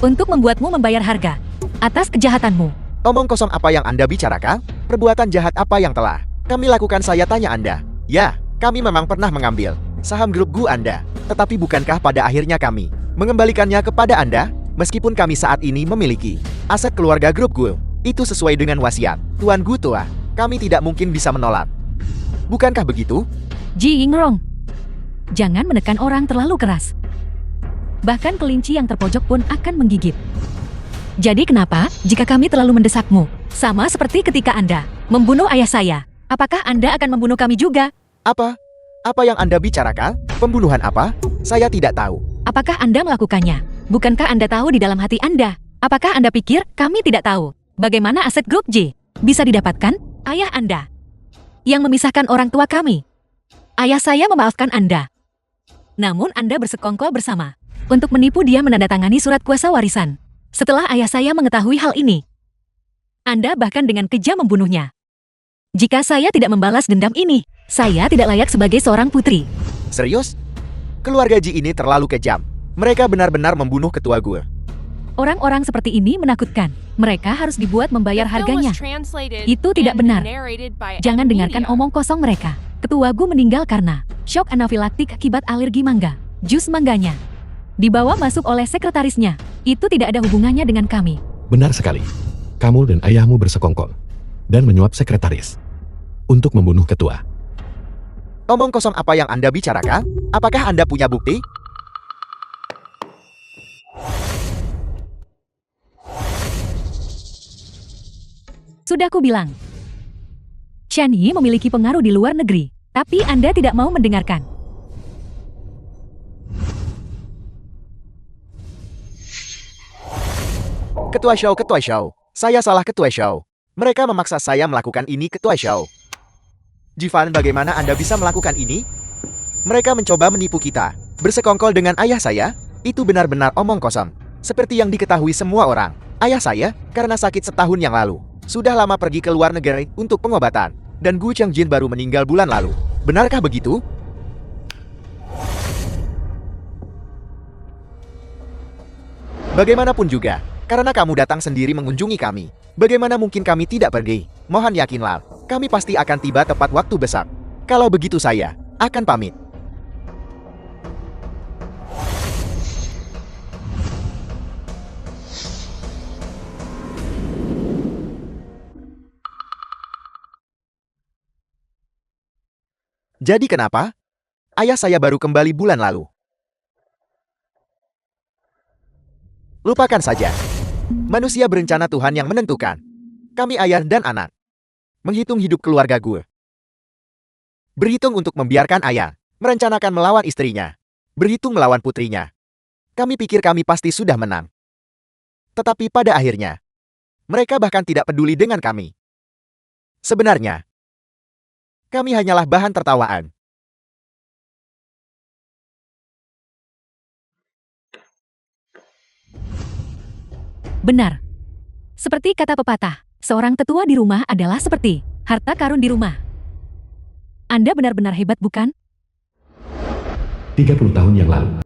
Untuk membuatmu membayar harga atas kejahatanmu. Omong kosong apa yang Anda bicarakan? Perbuatan jahat apa yang telah kami lakukan, saya tanya Anda? Ya, kami memang pernah mengambil saham grup Gu Anda. Tetapi bukankah pada akhirnya kami mengembalikannya kepada Anda? Meskipun kami saat ini memiliki aset keluarga grup Gu, itu sesuai dengan wasiat Tuan Gu tua. Kami tidak mungkin bisa menolak. Bukankah begitu? Ji Yingrong, jangan menekan orang terlalu keras. Bahkan kelinci yang terpojok pun akan menggigit. Jadi kenapa jika kami terlalu mendesakmu? Sama seperti ketika Anda membunuh ayah saya. Apakah Anda akan membunuh kami juga? Apa? Apa yang Anda bicarakan? Pembunuhan apa? Saya tidak tahu. Apakah Anda melakukannya? Bukankah Anda tahu di dalam hati Anda? Apakah Anda pikir kami tidak tahu bagaimana aset grup J bisa didapatkan? Ayah Anda yang memisahkan orang tua kami. Ayah saya memaafkan Anda. Namun Anda bersekongkol bersama untuk menipu dia menandatangani surat kuasa warisan. Setelah ayah saya mengetahui hal ini, Anda bahkan dengan kejam membunuhnya. Jika saya tidak membalas dendam ini, Saya tidak layak sebagai seorang putri. Serius? Keluarga Ji ini terlalu kejam. Mereka benar-benar membunuh ketua gue. Orang-orang seperti ini menakutkan. Mereka harus dibuat membayar The film was harganya. translated Itu tidak and benar. narrated by Jangan dengarkan Media. omong kosong mereka. Ketua Gu meninggal karena shock anafilaktik akibat alergi mangga. Jus mangganya dibawa masuk oleh sekretarisnya. Itu tidak ada hubungannya dengan kami. Benar sekali. Kamu dan ayahmu bersekongkol dan menyuap sekretaris untuk membunuh ketua. Omong kosong apa yang Anda bicarakan? Apakah Anda punya bukti? Sudah ku bilang. Chen Yi memiliki pengaruh di luar negeri, tapi Anda tidak mau mendengarkan. Ketua Xiao. Saya salah Ketua Xiao. Mereka memaksa saya melakukan ini Ketua Xiao. Jivan, bagaimana Anda bisa melakukan ini? Mereka mencoba menipu kita. Bersekongkol dengan ayah saya? Itu benar-benar omong kosong. Seperti yang diketahui semua orang. Ayah saya, karena sakit setahun yang lalu, sudah lama pergi ke luar negeri untuk pengobatan. Dan Gu Changjin baru meninggal bulan lalu. Benarkah begitu? Bagaimanapun juga, karena kamu datang sendiri mengunjungi kami, bagaimana mungkin kami tidak pergi? Mohon yakinlah, kami pasti akan tiba tepat waktu besok. Kalau begitu saya akan pamit. Jadi kenapa? Ayah saya baru kembali bulan lalu. Lupakan saja. Manusia berencana Tuhan yang menentukan. Kami ayah dan anak. Menghitung hidup keluarga gue. Berhitung untuk membiarkan ayah merencanakan melawan istrinya. Berhitung melawan putrinya. Kami pikir kami pasti sudah menang. Tetapi pada akhirnya, mereka bahkan tidak peduli dengan kami. Sebenarnya, kami hanyalah bahan tertawaan. Benar. Seperti kata pepatah, seorang tetua di rumah adalah seperti harta karun di rumah. Anda benar-benar hebat, bukan? 30 tahun yang lalu.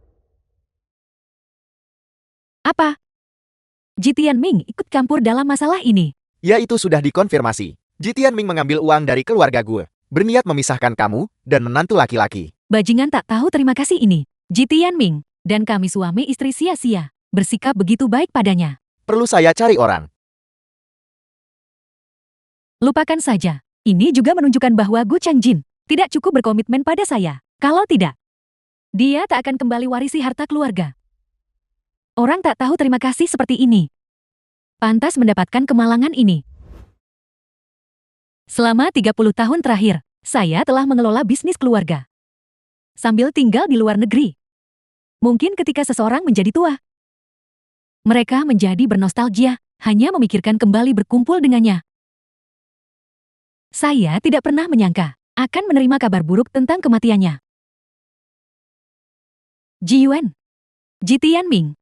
Apa? Ji Tianming ikut campur dalam masalah ini. Ya, itu sudah dikonfirmasi. Ji Tianming mengambil uang dari keluarga gue. Berniat memisahkan kamu dan menantu laki-laki. Bajingan tak tahu terima kasih ini. Ji Tianming dan kami suami istri sia-sia bersikap begitu baik padanya. Perlu saya cari orang. Lupakan saja. Ini juga menunjukkan bahwa Gu Changjin tidak cukup berkomitmen pada saya. Kalau tidak, dia tak akan kembali warisi harta keluarga. Orang tak tahu terima kasih seperti ini pantas mendapatkan kemalangan ini. Selama 30 tahun terakhir, saya telah mengelola bisnis keluarga sambil tinggal di luar negeri. Mungkin ketika seseorang menjadi tua, mereka menjadi bernostalgia, hanya memikirkan kembali berkumpul dengannya. Saya tidak pernah menyangka akan menerima kabar buruk tentang kematiannya. Ji Yuan, Ji Tianming,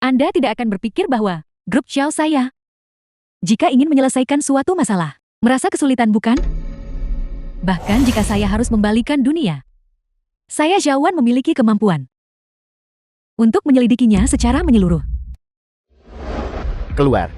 Anda tidak akan berpikir bahwa grup Xiao saya, jika ingin menyelesaikan suatu masalah, merasa kesulitan bukan? Bahkan jika saya harus membalikan dunia, saya Zhao Wan memiliki kemampuan untuk menyelidikinya secara menyeluruh. Keluar.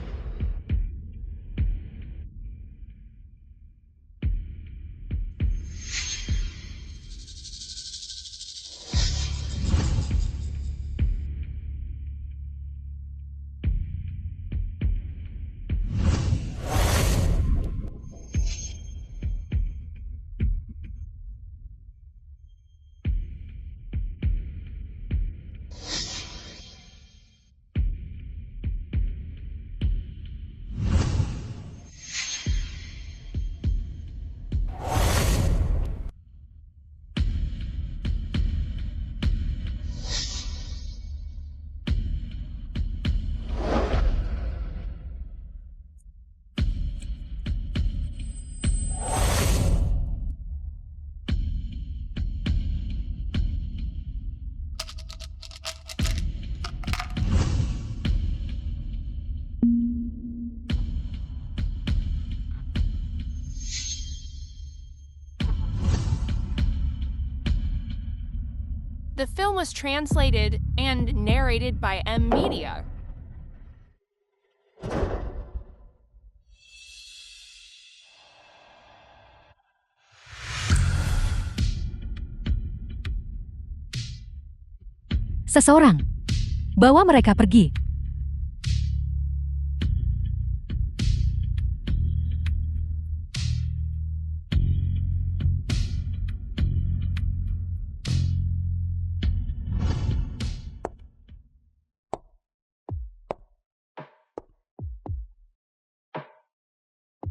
The film was translated and narrated by M Media. Seseorang. Bawa mereka pergi.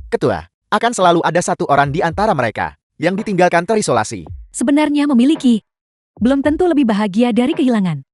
Ketua, akan selalu ada satu orang di antara mereka yang ditinggalkan terisolasi. Sebenarnya memiliki. Belum tentu lebih bahagia dari kehilangan.